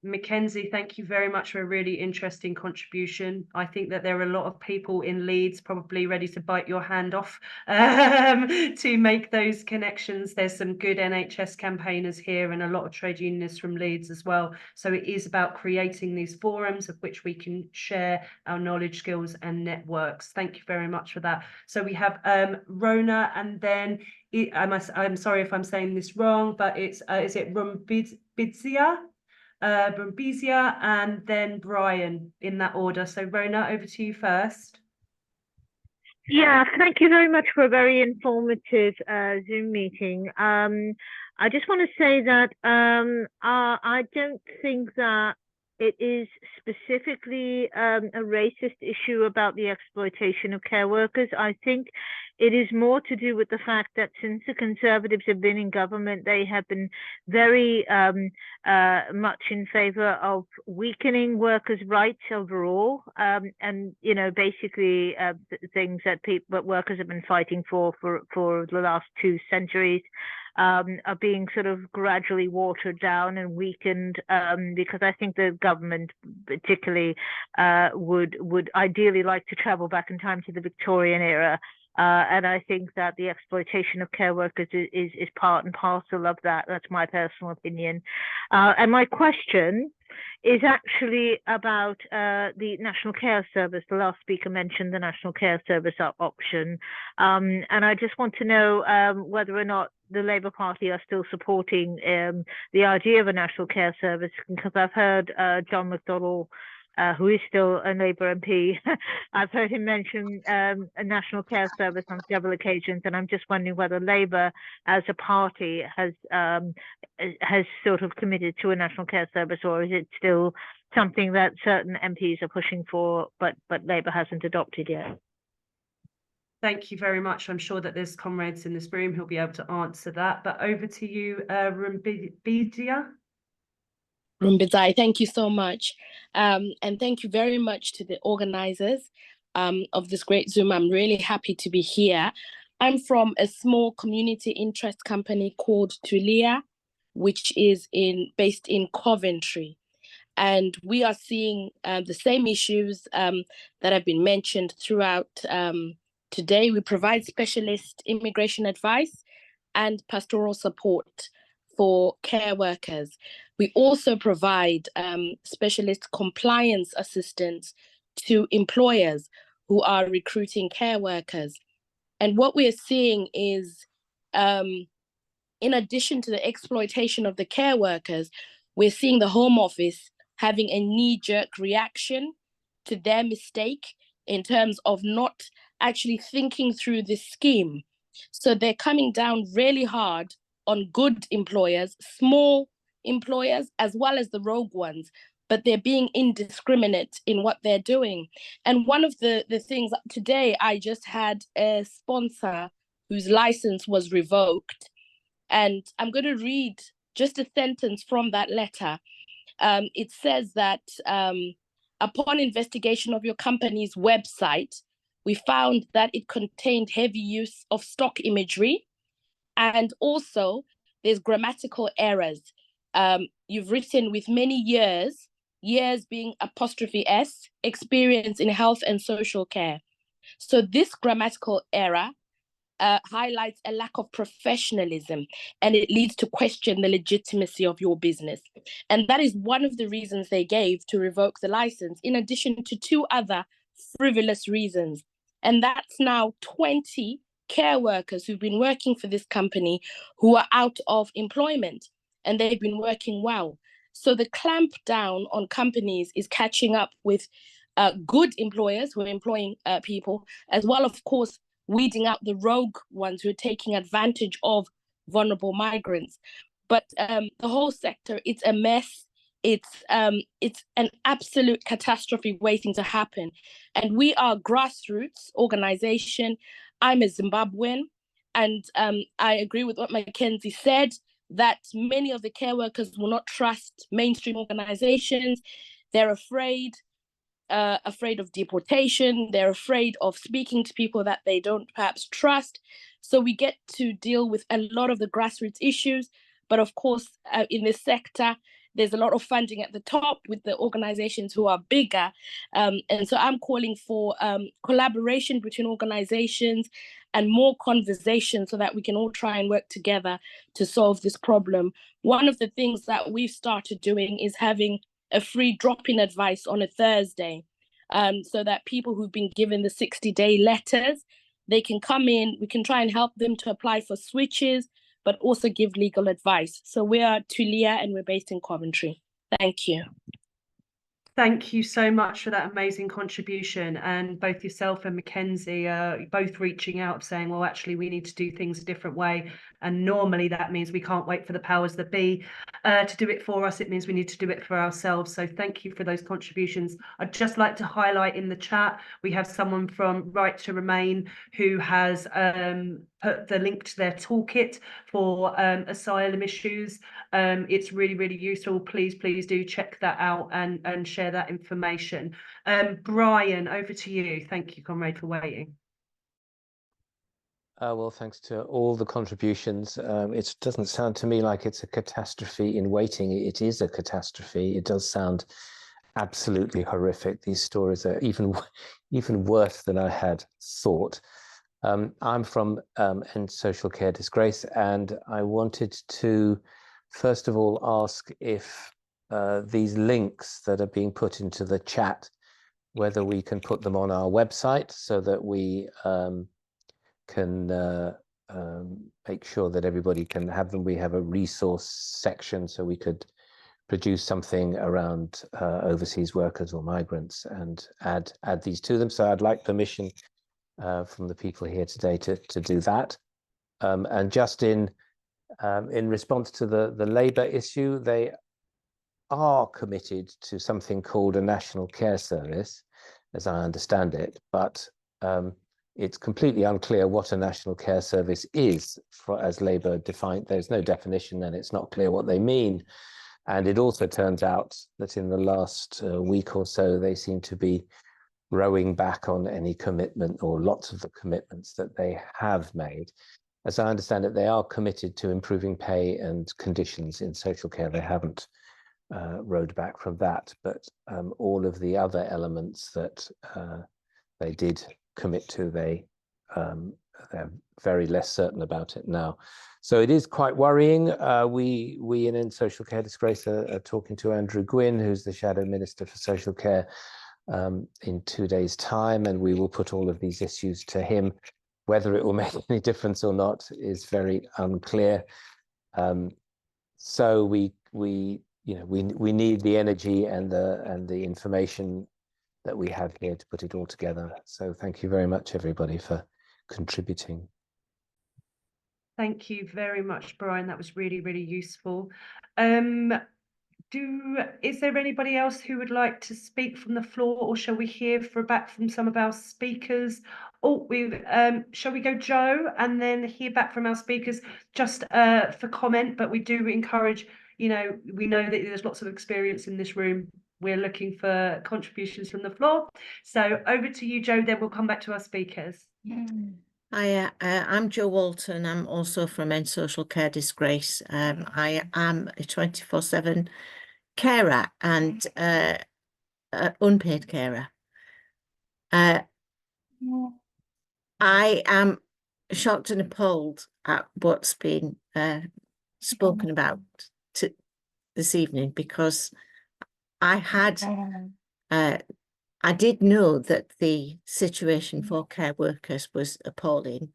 Mackenzie, thank you very much for a really interesting contribution. I think that there are a lot of people in Leeds probably ready to bite your hand off to make those connections. There's some good NHS campaigners here and a lot of trade unionists from Leeds as well. So it is about creating these forums of which we can share our knowledge, skills and networks. Thank you very much for that. So we have Rona, and then I'm sorry if I'm saying this wrong, but it's is it Rumbizia? Brumbizia, and then Brian, in that order. So Rona, over to you first. Yeah, thank you very much for a very informative Zoom meeting. I just want to say that I don't think that it is specifically a racist issue about the exploitation of care workers. I think it is more to do with the fact that since the Conservatives have been in government, they have been very much in favour of weakening workers' rights overall, and basically things that workers have been fighting for the last 2 centuries. Are being sort of gradually watered down and weakened, because I think the government particularly would ideally like to travel back in time to the Victorian era. And I think that the exploitation of care workers is part and parcel of that. That's my personal opinion. And my question is actually about the National Care Service. The last speaker mentioned the National Care Service option. And I just want to know whether or not the Labour Party are still supporting the idea of a National Care Service, because I've heard John McDonnell, who is still a Labour MP, I've heard him mention a National Care Service on several occasions, and I'm just wondering whether Labour as a party has sort of committed to a National Care Service, or is it still something that certain MPs are pushing for, but Labour hasn't adopted yet? Thank you very much. I'm sure that there's comrades in this room who'll be able to answer that, but over to you, Rumbidia. Rumbidai, thank you so much. And thank you very much to the organizers of this great Zoom. I'm really happy to be here. I'm from a small community interest company called Tothill, which is based in Coventry. And we are seeing the same issues that have been mentioned throughout today. We provide specialist immigration advice and pastoral support for care workers. We also provide specialist compliance assistance to employers who are recruiting care workers. And what we're seeing is, in addition to the exploitation of the care workers, we're seeing the Home Office having a knee-jerk reaction to their mistake in terms of not actually thinking through this scheme. So they're coming down really hard on good employers, small employers, as well as the rogue ones, but they're being indiscriminate in what they're doing. And one of the things today, I just had a sponsor whose license was revoked. And I'm going to read just a sentence from that letter. It says that upon investigation of your company's website, we found that it contained heavy use of stock imagery, and also there's grammatical errors. You've written with many years being '(S), experience in health and social care. So this grammatical error highlights a lack of professionalism, and it leads to question the legitimacy of your business. And that is one of the reasons they gave to revoke the license, in addition to 2 other frivolous reasons. And that's now 20 care workers who've been working for this company who are out of employment, and they've been working well. So the clamp down on companies is catching up with good employers who are employing people, as well, of course, weeding out the rogue ones who are taking advantage of vulnerable migrants. But the whole sector, it's a mess. It's an absolute catastrophe waiting to happen. And we are a grassroots organization. I'm a Zimbabwean, and I agree with what Mackenzie said, that many of the care workers will not trust mainstream organizations. They're afraid of deportation. They're afraid of speaking to people that they don't perhaps trust. So we get to deal with a lot of the grassroots issues. But of course, in this sector, there's a lot of funding at the top with the organizations who are bigger. And so I'm calling for collaboration between organizations and more conversation so that we can all try and work together to solve this problem. One of the things that we've started doing is having a free drop-in advice on a Thursday, so that people who've been given the 60-day letters, they can come in, we can try and help them to apply for switches, but also give legal advice. So we are Tothill and we're based in Coventry. Thank you. Thank you so much for that amazing contribution. And both yourself and Mackenzie both reaching out saying, well, actually, we need to do things a different way. And normally that means we can't wait for the powers that be to do it for us. It means we need to do it for ourselves. So thank you for those contributions. I'd just like to highlight in the chat, we have someone from Right to Remain who has put the link to their toolkit for asylum issues. It's really, really useful. Please do check that out and share that information. Brian, over to you. Thank you, comrade, for waiting. Well, thanks to all the contributions. It doesn't sound to me like it's a catastrophe in waiting. It is a catastrophe. It does sound absolutely horrific. These stories are even worse than I had thought. I'm from End Social Care Disgrace, and I wanted to first of all ask if these links that are being put into the chat, whether we can put them on our website so that we can make sure that everybody can have them. We have a resource section, so we could produce something around overseas workers or migrants and add these to them. So I'd like permission from the people here today to do that. And just in response to the Labour issue, they are committed to something called a national care service, as I understand it, but it's completely unclear what a national care service is, as Labour defined. There's no definition, and it's not clear what they mean. And it also turns out that in the last week or so, they seem to be rowing back on any commitment, or lots of the commitments that they have made. As I understand it, they are committed to improving pay and conditions in social care. They haven't rowed back from that, but all of the other elements that they did commit to, they're very less certain about it now. So it is quite worrying. We in Social Care Disgrace are talking to Andrew Gwynn, who's the Shadow Minister for Social Care, in 2 days' time, and we will put all of these issues to him. Whether it will make any difference or not is very unclear. So we need the energy and the information that we have here to put it all together. So thank you very much, everybody, for contributing. Thank you very much, Brian. That was really, really useful. Is there anybody else who would like to speak from the floor, or shall we hear back from some of our speakers? Oh, shall we go Joe and then hear back from our speakers just for comment? But we do encourage, we know that there's lots of experience in this room. We're looking for contributions from the floor. So over to you, Joe, then we'll come back to our speakers. Hi, I'm Jo Walton. I'm also from End Social Care Disgrace. I am a 24/7 carer and unpaid carer. I am shocked and appalled at what's been spoken about this evening, because I did know that the situation for care workers was appalling,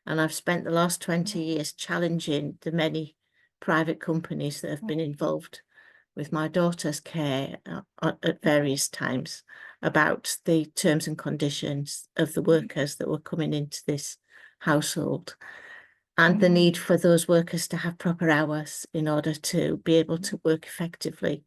and I've spent the last 20 years challenging the many private companies that have been involved with my daughter's care at various times about the terms and conditions of the workers that were coming into this household, and the need for those workers to have proper hours in order to be able to work effectively.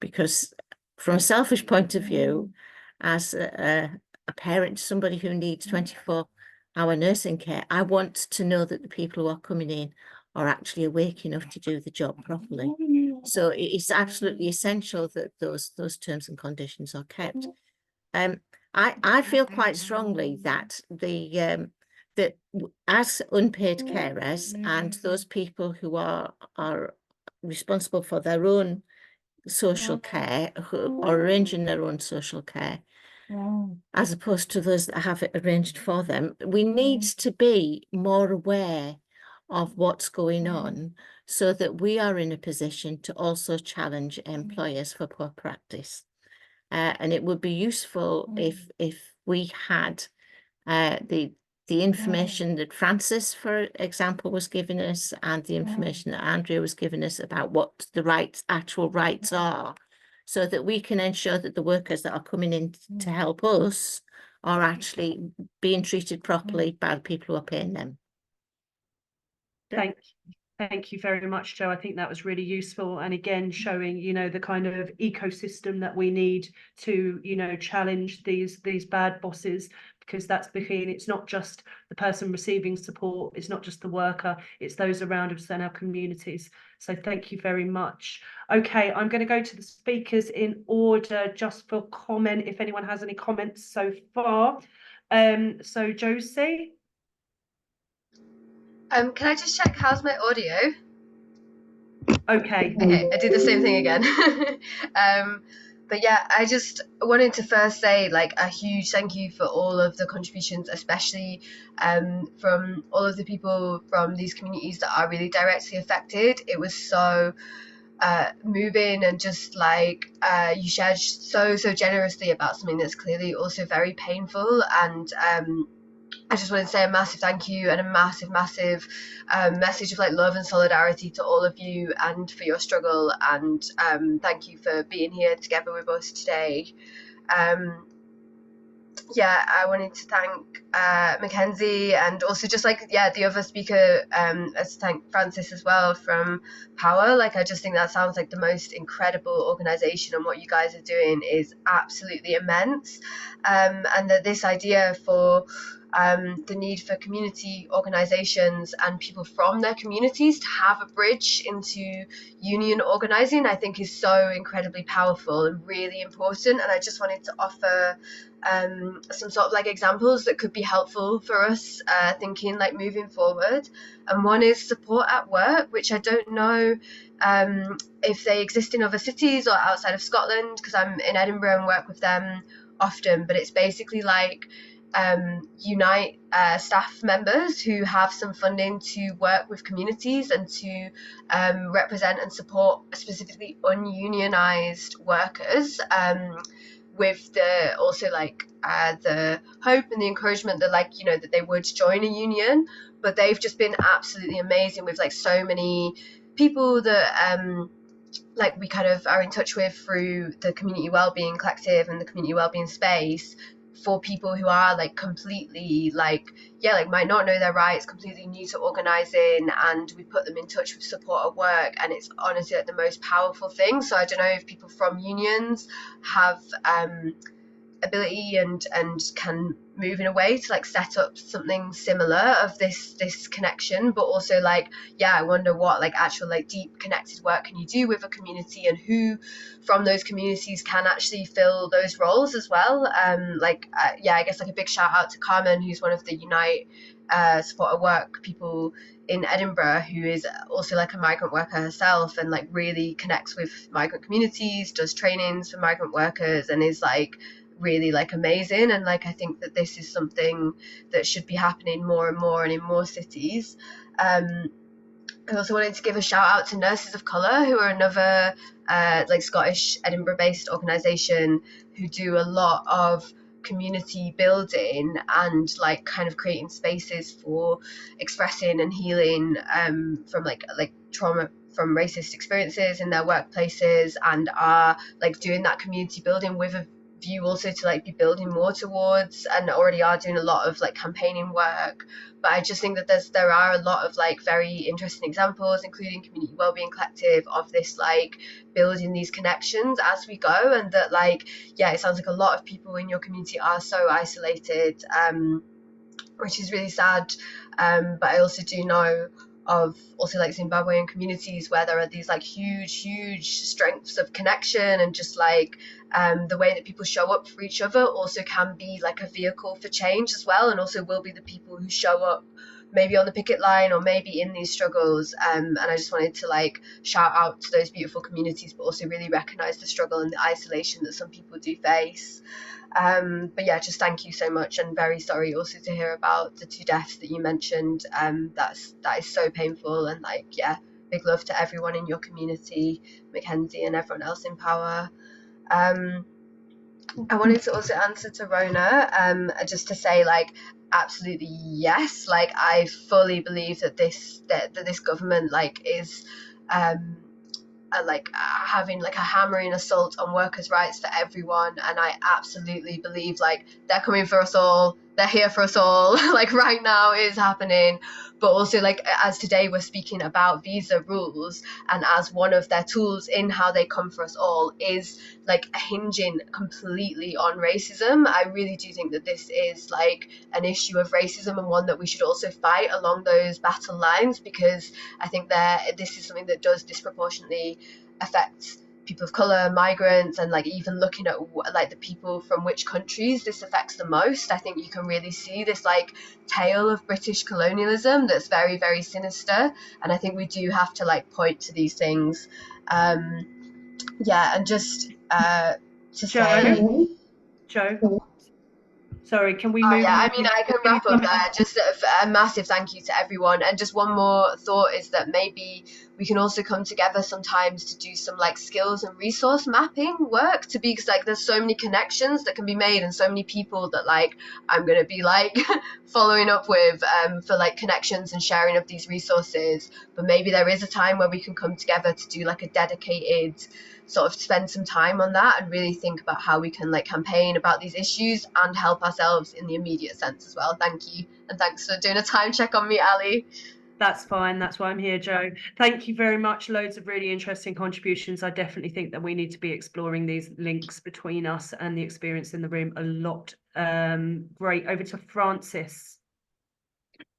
Because from a selfish point of view, as a parent, somebody who needs 24-hour nursing care, I want to know that the people who are coming in are actually awake enough to do the job properly. So it's absolutely essential that those terms and conditions are kept. I feel quite strongly that that as unpaid carers and those people who are responsible for their own social care, who are arranging their own social care, as opposed to those that have it arranged for them, we need to be more aware of what's going on, so that we are in a position to also challenge employers for poor practice. And it would be useful if we had the information that Francis, for example, was giving us, and the information that Andrea was giving us about what the actual rights are, so that we can ensure that the workers that are coming in to help us are actually being treated properly by the people who are paying them. Thank you very much, Joe. I think that was really useful, and again showing the kind of ecosystem that we need to challenge these bad bosses, because it's not just the person receiving support, it's not just the worker, it's those around us and our communities. So thank you very much. Okay, I'm going to go to the speakers in order just for comment, if anyone has any comments so far. So Josie. Can I just check, how's my audio? Okay, I did the same thing again. But yeah, I just wanted to first say a huge thank you for all of the contributions, especially from all of the people from these communities that are really directly affected. It was so moving, and just like you shared so generously about something that's clearly also very painful. And I just want to say a massive thank you and a massive message of like love and solidarity to all of you and for your struggle, and thank you for being here together with us today. Yeah, I wanted to thank Mackenzie, and also just like, yeah, the other speaker, to thank Francis as well from PAWA. Like, I just think that sounds like the most incredible organisation, and what you guys are doing is absolutely immense. And that this idea for the need for community organisations and people from their communities to have a bridge into union organising, I think is so incredibly powerful and really important. And I just wanted to offer some sort of like examples that could be helpful for us thinking like moving forward. And one is support at work, which I don't know if they exist in other cities or outside of Scotland, because I'm in Edinburgh and work with them often, but it's basically like unite staff members who have some funding to work with communities and to represent and support specifically ununionized workers, with the also like the hope and the encouragement that, like, you know, that they would join a union. But they've just been absolutely amazing with like so many people that like we kind of are in touch with through the Community Wellbeing Collective and the Community Wellbeing Space, for people who are like completely like, yeah, like might not know their rights, completely new to organising, and we put them in touch with support at work, and it's honestly like the most powerful thing. So I don't know if people from unions have ability and can move in a way to like set up something similar of this connection, but also like, yeah, I wonder what like actual like deep connected work can you do with a community, and who from those communities can actually fill those roles as well. Yeah, I guess like a big shout out to Carmen, who's one of the Unite support at work people in Edinburgh, who is also like a migrant worker herself, and like really connects with migrant communities, does trainings for migrant workers, and is like really like amazing. And like I think that this is something that should be happening more and more and in more cities. I also wanted to give a shout out to Nurses of Colour, who are another like Scottish Edinburgh based organisation who do a lot of community building and like kind of creating spaces for expressing and healing from like trauma from racist experiences in their workplaces, and are like doing that community building with a view also to like be building more towards, and already are doing a lot of like campaigning work. But I just think that there are a lot of like very interesting examples, including Community Wellbeing Collective, of this like building these connections as we go, and that like, yeah, it sounds like a lot of people in your community are so isolated, which is really sad. But I also do know of also like Zimbabwean communities where there are these like huge strengths of connection, and just like the way that people show up for each other also can be like a vehicle for change as well, and also will be the people who show up maybe on the picket line or maybe in these struggles. And I just wanted to like shout out to those beautiful communities, but also really recognize the struggle and the isolation that some people do face. But yeah, just thank you so much, and very sorry also to hear about the 2 deaths that you mentioned. That is so painful, and like, yeah, big love to everyone in your community, Mackenzie, and everyone else in PAWA. I wanted to also answer to Rona, just to say like, absolutely yes, like I fully believe that this government like is having like a hammering assault on workers' rights for everyone, and I absolutely believe like they're coming for us all, they're here for us all, like right now is happening. But also like, as today we're speaking about visa rules, and as one of their tools in how they come for us all is like hinging completely on racism. I really do think that this is like an issue of racism, and one that we should also fight along those battle lines, because I think that this is something that does disproportionately affect people of colour, migrants, and like even looking at like the people from which countries this affects the most. I think you can really see this like tale of British colonialism that's very, very sinister, and I think we do have to like point to these things. Yeah, and just to say, Joe, sorry, can we move? Yeah, I mean, I can wrap up there. Just a massive thank you to everyone. And just one more thought is that maybe we can also come together sometimes to do some like skills and resource mapping work, to be, because like there's so many connections that can be made and so many people that like I'm gonna be like following up with for like connections and sharing of these resources. But maybe there is a time where we can come together to do like a dedicated sort of spend some time on that and really think about how we can like campaign about these issues and help ourselves in the immediate sense as well. Thank you, and thanks for doing a time check on me, Ali. That's fine. That's why I'm here, Joe. Thank you very much. Loads of really interesting contributions. I definitely think that we need to be exploring these links between us and the experience in the room a lot. Great. Over to Francis.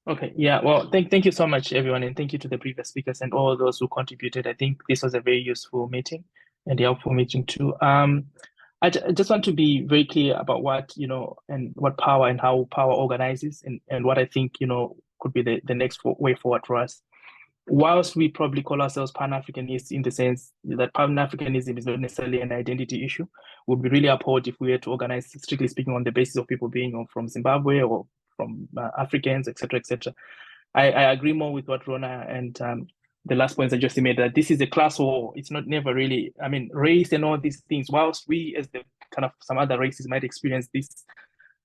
Okay, yeah, well, thank you so much, everyone, and thank you to the previous speakers and all those who contributed. I think this was a very useful meeting and a helpful meeting too. I just want to be very clear about what, and what PAWA and how PAWA organizes and what I think, could be the next way forward for us. Whilst we probably call ourselves Pan-Africanists in the sense that Pan-Africanism is not necessarily an identity issue, would be really appalled if we were to organize, strictly speaking, on the basis of people being from Zimbabwe or from Africans, etc., etc. I agree more with what Rona and the last points I just made, that this is a class war. It's not never really, I mean, race and all these things, whilst we as the kind of some other races might experience this,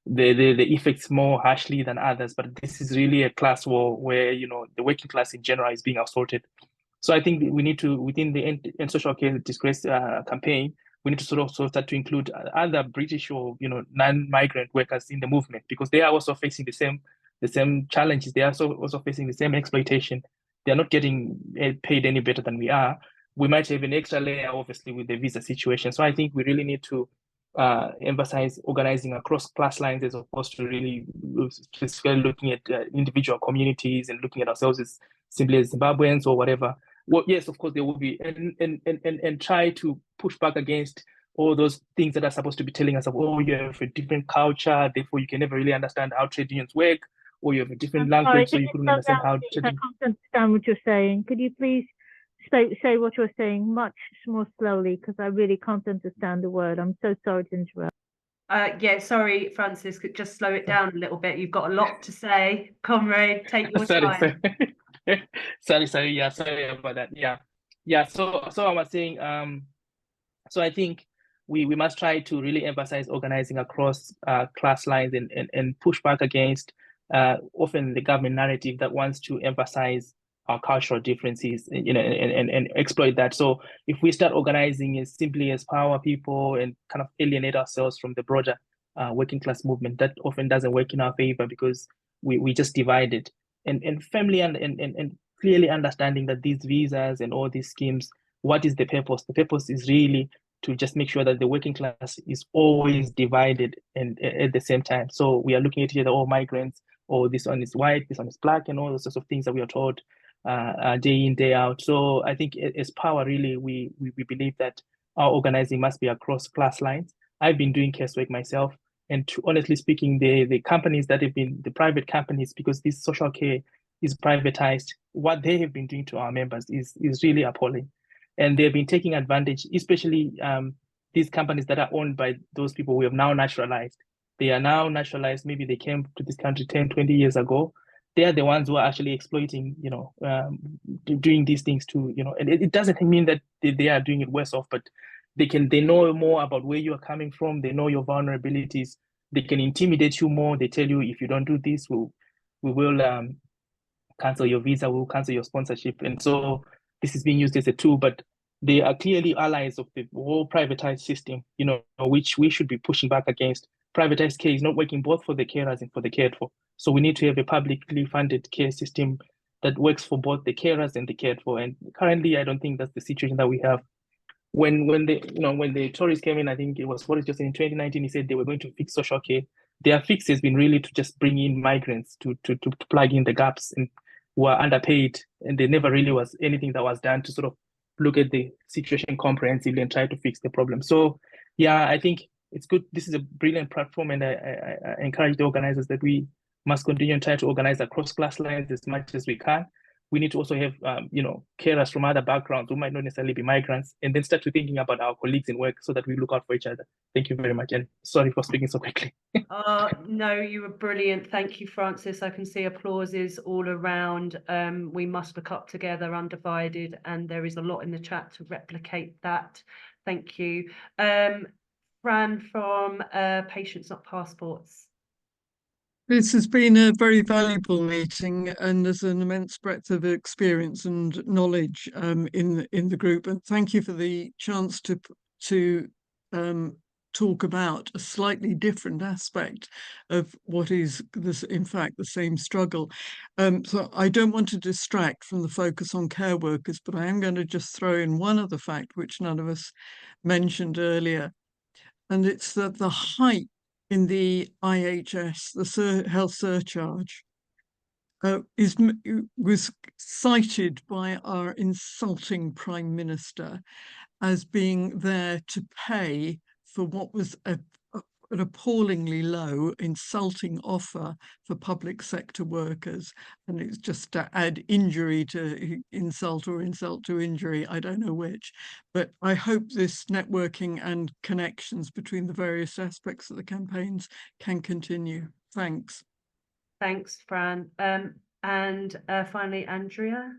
the effects more harshly than others, but this is really a class war where, the working class in general is being assaulted. So I think we need to, within the End Social Care Disgrace campaign, we need to sort of start to include other British or, non-migrant workers in the movement, because they are also facing the same challenges. They are also facing the same exploitation. They are not getting paid any better than we are. We might have an extra layer, obviously, with the visa situation. So I think we really need to emphasize organizing across class lines as opposed to really specifically looking at individual communities and looking at ourselves as simply as Zimbabweans or whatever. Well, yes, of course, there will be, and try to push back against all those things that are supposed to be telling us, you have a different culture, therefore you can never really understand how trade unions work, or you have a different language, so you couldn't understand how trade unions... I can't understand what you're saying. Could you please say what you're saying much more slowly, because I really can't understand the word. I'm so sorry to interrupt. Yeah, sorry, Francis, could just slow it down a little bit. You've got a lot to say, comrade. Take your time. Sorry. Yeah, sorry about that. Yeah. So I was saying, so I think we must try to really emphasize organizing across class lines and push back against often the government narrative that wants to emphasize our cultural differences, and exploit that. So if we start organizing as simply as PAWA people and kind of alienate ourselves from the broader working class movement, that often doesn't work in our favor, because we just divided. And firmly and clearly understanding that these visas and all these schemes, what is the purpose? The purpose is really to just make sure that the working class is always divided and at the same time. So we are looking at each other, all migrants, or this one is white, this one is black, and all those sorts of things that we are taught day in, day out. So I think as PAWA, really, we believe that our organizing must be across class lines. I've been doing casework myself, and honestly speaking, the companies that have been, the private companies, because this social care is privatized, what they have been doing to our members is really appalling. And they've been taking advantage, especially these companies that are owned by those people we have now naturalized. They are now naturalized, maybe they came to this country 10, 20 years ago. They are the ones who are actually exploiting, doing these things to, and it doesn't mean that they are doing it worse off, but they know more about where you are coming from. They know your vulnerabilities. They can intimidate you more. They tell you, if you don't do this, we will cancel your visa, we'll cancel your sponsorship. And so this is being used as a tool, but they are clearly allies of the whole privatized system, which we should be pushing back against. Privatized care is not working both for the carers and for the cared for. So we need to have a publicly funded care system that works for both the carers and the cared for. And currently, I don't think that's the situation that we have. When the Tories came in, I think it was Boris Johnson in 2019, he said they were going to fix social care. Their fix has been really to just bring in migrants to plug in the gaps and who are underpaid. And there never really was anything that was done to sort of look at the situation comprehensively and try to fix the problem. So yeah, I think it's good. This is a brilliant platform, and I encourage the organizers that we must continue and try to organize across class lines as much as we can. we need to also have, carers from other backgrounds who might not necessarily be migrants, and then start to thinking about our colleagues in work so that we look out for each other. Thank you very much, and sorry for speaking so quickly. No, you were brilliant. Thank you, Francis. I can see applauses all around. We must look up together, undivided, and there is a lot in the chat to replicate that. Thank you. Fran from Patients Not Passports. This has been a very valuable meeting, and there's an immense breadth of experience and knowledge in the group. And thank you for the chance to talk about a slightly different aspect of what is in fact the same struggle. So I don't want to distract from the focus on care workers, but I am going to just throw in one other fact which none of us mentioned earlier, and it's that the height in the IHS, the health surcharge, was cited by our insulting Prime Minister as being there to pay for what was an appallingly low, insulting offer for public sector workers. And it's just to add injury to insult or insult to injury, I don't know which. But I hope this networking and connections between the various aspects of the campaigns can continue. Thanks. Thanks, Fran. And finally, Andrea.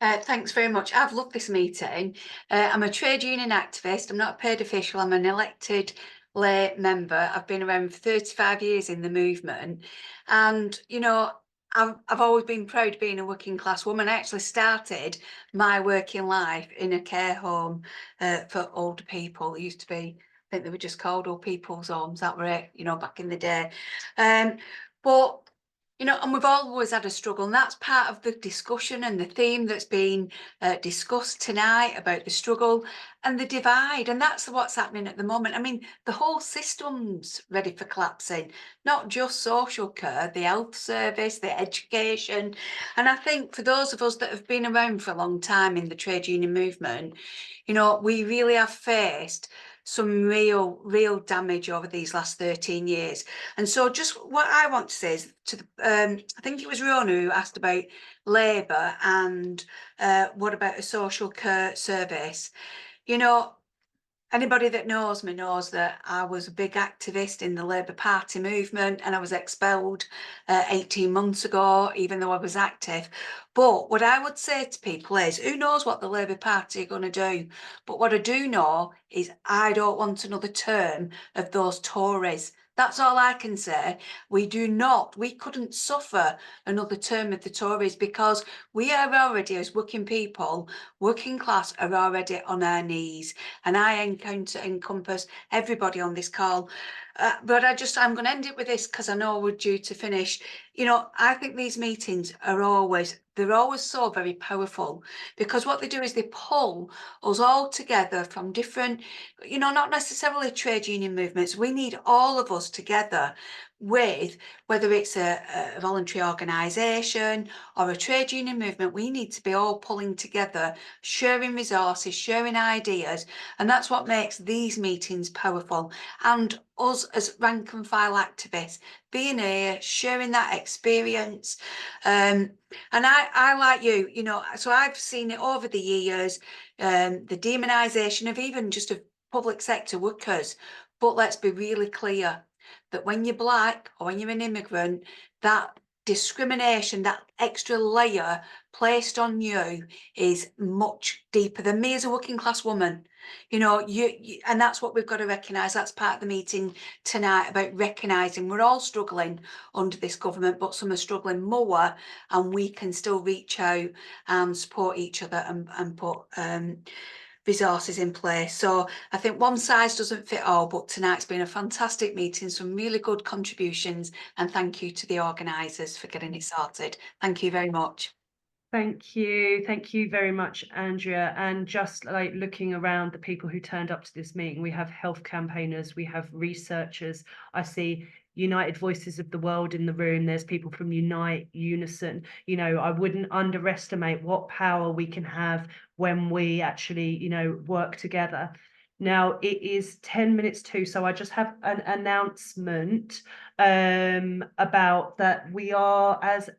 Thanks very much. I've loved this meeting. I'm a trade union activist. I'm not a paid official. I'm an elected lay member. I've been around for 35 years in the movement. And, you know, I've always been proud of being a working class woman. I actually started my working life in a care home for older people. It used to be, I think they were just called old people's homes. That were it, you know, back in the day. But you know, and we've always had a struggle, and that's part of the discussion and the theme that's been discussed tonight about the struggle and the divide, and that's what's happening at the moment. I mean, the whole system's ready for collapsing, not just social care, the health service, the education. And I think for those of us that have been around for a long time in the trade union movement, you know, we really have faced some real damage over these last 13 years. And so just what I want to say is to the, I think it was Rona who asked about Labour and what about a social care service. You know, anybody that knows me knows that I was a big activist in the Labour Party movement, and I was expelled 18 months ago, even though I was active. But what I would say to people is, who knows what the Labour Party are going to do? But what I do know is I don't want another term of those Tories. That's all I can say. We couldn't suffer another term of the Tories, because we are already, as working people, working class, are already on our knees. And I encompass everybody on this call. But I'm going to end it with this, because I know we're due to finish. You know, I think these meetings are always so very powerful, because what they do is they pull us all together from different, you know, not necessarily trade union movements. We need all of us together with, whether it's a voluntary organisation or a trade union movement. We need to be all pulling together, sharing resources, sharing ideas, and that's what makes these meetings powerful. And us as rank and file activists being here, sharing that experience. And I like you know, so I've seen it over the years, the demonisation of even just of public sector workers. But let's be really clear that when you're black or when you're an immigrant, that discrimination, that extra layer placed on you is much deeper than me as a working class woman. You know, you and that's what we've got to recognise. That's part of the meeting tonight, about recognising we're all struggling under this government, but some are struggling more, and we can still reach out and support each other and put resources in place. So I think one size doesn't fit all, but tonight's been a fantastic meeting, some really good contributions, and thank you to the organisers for getting it sorted. Thank you very much. Thank you very much, Andrea. And just like looking around the people who turned up to this meeting, we have health campaigners, we have researchers. I see United Voices of the World in the room. There's people from Unite, Unison. You know, I wouldn't underestimate what power we can have when we actually, you know, work together. Now it is 10 minutes to, so I just have an announcement about that we are, as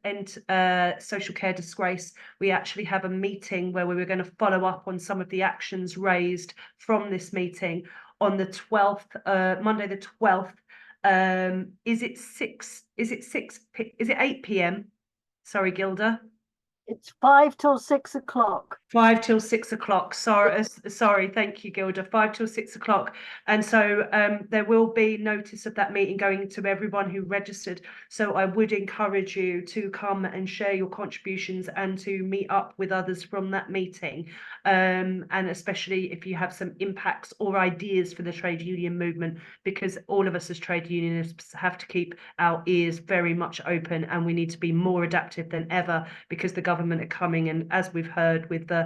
Social Care Disgrace, we actually have a meeting where we were going to follow up on some of the actions raised from this meeting on the 12th, Monday the 12th. Is it 8 p.m? Sorry, Gilda. It's 5 till 6 o'clock. 5 till 6 o'clock. Sorry, thank you, Gilda. 5 till 6 o'clock. And so there will be notice of that meeting going to everyone who registered. So I would encourage you to come and share your contributions and to meet up with others from that meeting. And especially if you have some impacts or ideas for the trade union movement, because all of us as trade unionists have to keep our ears very much open, and we need to be more adaptive than ever, because the government are coming, and as we've heard, with the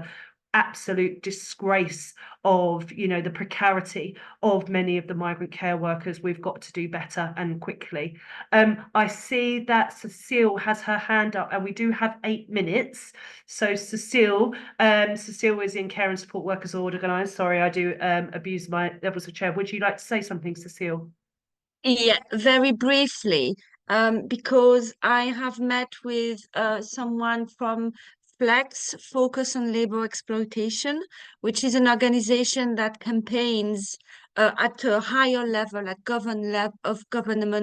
absolute disgrace of, you know, the precarity of many of the migrant care workers, we've got to do better and quickly. I see that Cecile has her hand up, and we do have 8 minutes. So Cecile is in Care and Support Workers Organise. Sorry, I do abuse my levels of chair. Would you like to say something, Cecile? Yeah, very briefly, because I have met with someone from Flex, Focus on Labor Exploitation, which is an organization that campaigns at a higher level, at government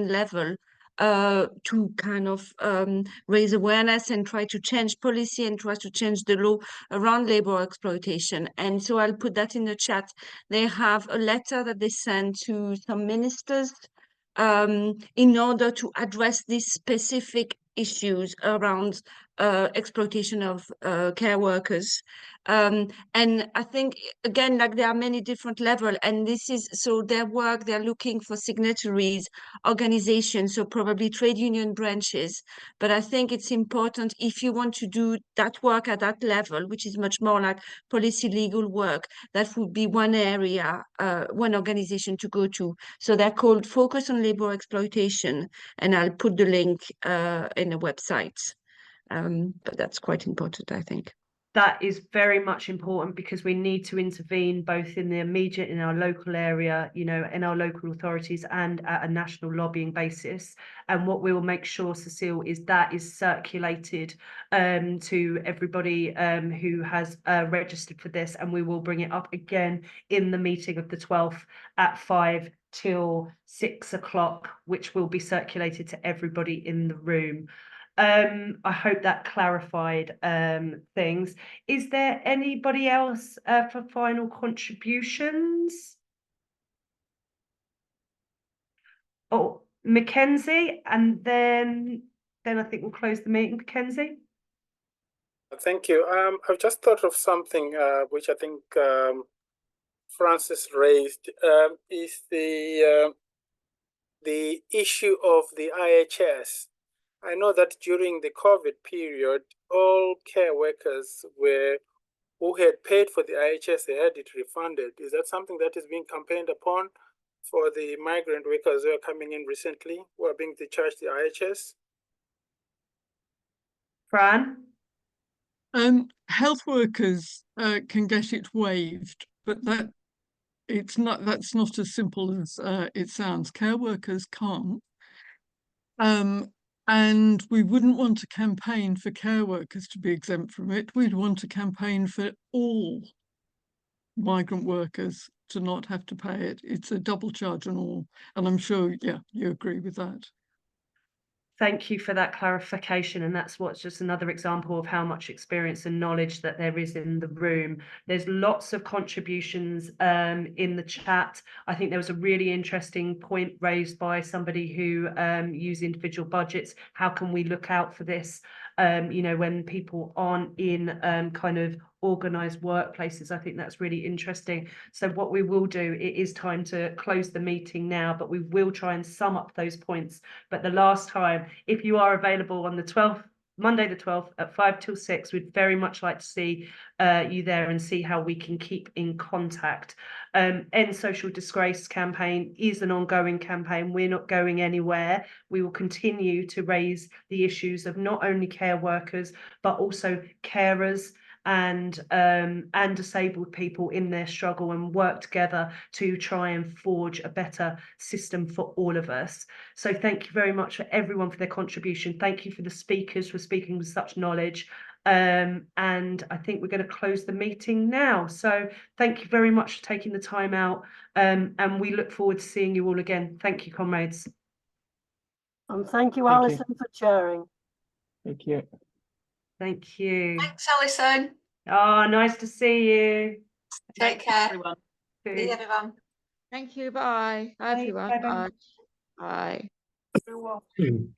level, to kind of raise awareness and try to change policy and try to change the law around labor exploitation. And so I'll put that in the chat. They have a letter that they send to some ministers in order to address these specific issues around exploitation of care workers. And I think, again, like there are many different levels, and this is, so their work, they're looking for signatories, organizations, so probably trade union branches. But I think it's important, if you want to do that work at that level, which is much more like policy legal work, that would be one area, one organization to go to. So they're called Focus on Labor Exploitation, and I'll put the link in the website. But that's quite important, I think. That is very much important, because we need to intervene both in the immediate, in our local area, you know, in our local authorities, and at a national lobbying basis. And what we will make sure, Cecile, is that is circulated to everybody who has registered for this, and we will bring it up again in the meeting of the 12th at 5 till 6 o'clock, which will be circulated to everybody in the room. I hope that clarified things. Is there anybody else for final contributions? Oh, Mackenzie, and then I think we'll close the meeting. Mackenzie? Thank you. I've just thought of something which I think Francis raised, is the issue of the IHS. I know that during the COVID period, all care workers who had paid for the IHS, they had it refunded. Is that something that is being campaigned upon for the migrant workers who are coming in recently, who are being discharged the IHS? Fran? Health workers can get it waived, but that's not as simple as it sounds. Care workers can't. And we wouldn't want to campaign for care workers to be exempt from it. We'd want to campaign for all migrant workers to not have to pay it. It's a double charge on all. And I'm sure, yeah, you agree with that. Thank you for that clarification. And that's what's just another example of how much experience and knowledge that there is in the room. There's lots of contributions in the chat. I think there was a really interesting point raised by somebody who used individual budgets. How can we look out for this? You know, when people aren't in kind of organised workplaces. I think that's really interesting. So what we will do, it is time to close the meeting now, but we will try and sum up those points. But the last time, if you are available on the 12th, Monday the 12th at 5 till 6, we'd very much like to see you there and see how we can keep in contact. End Social Disgrace campaign is an ongoing campaign. We're not going anywhere. We will continue to raise the issues of not only care workers, but also carers and disabled people in their struggle, and work together to try and forge a better system for all of us. So thank you very much for everyone for their contribution. Thank you for the speakers for speaking with such knowledge. And I think we're going to close the meeting now. So thank you very much for taking the time out, and we look forward to seeing you all again. Thank you, comrades. And thank you, Thank you. Alison, for chairing. Thank you. Thank you. Thanks, Alison. Oh, nice to see you. Take care. Everyone. See you, everyone. Thank you. Bye. Bye, everyone. Bye-bye. Bye. Bye. You're welcome.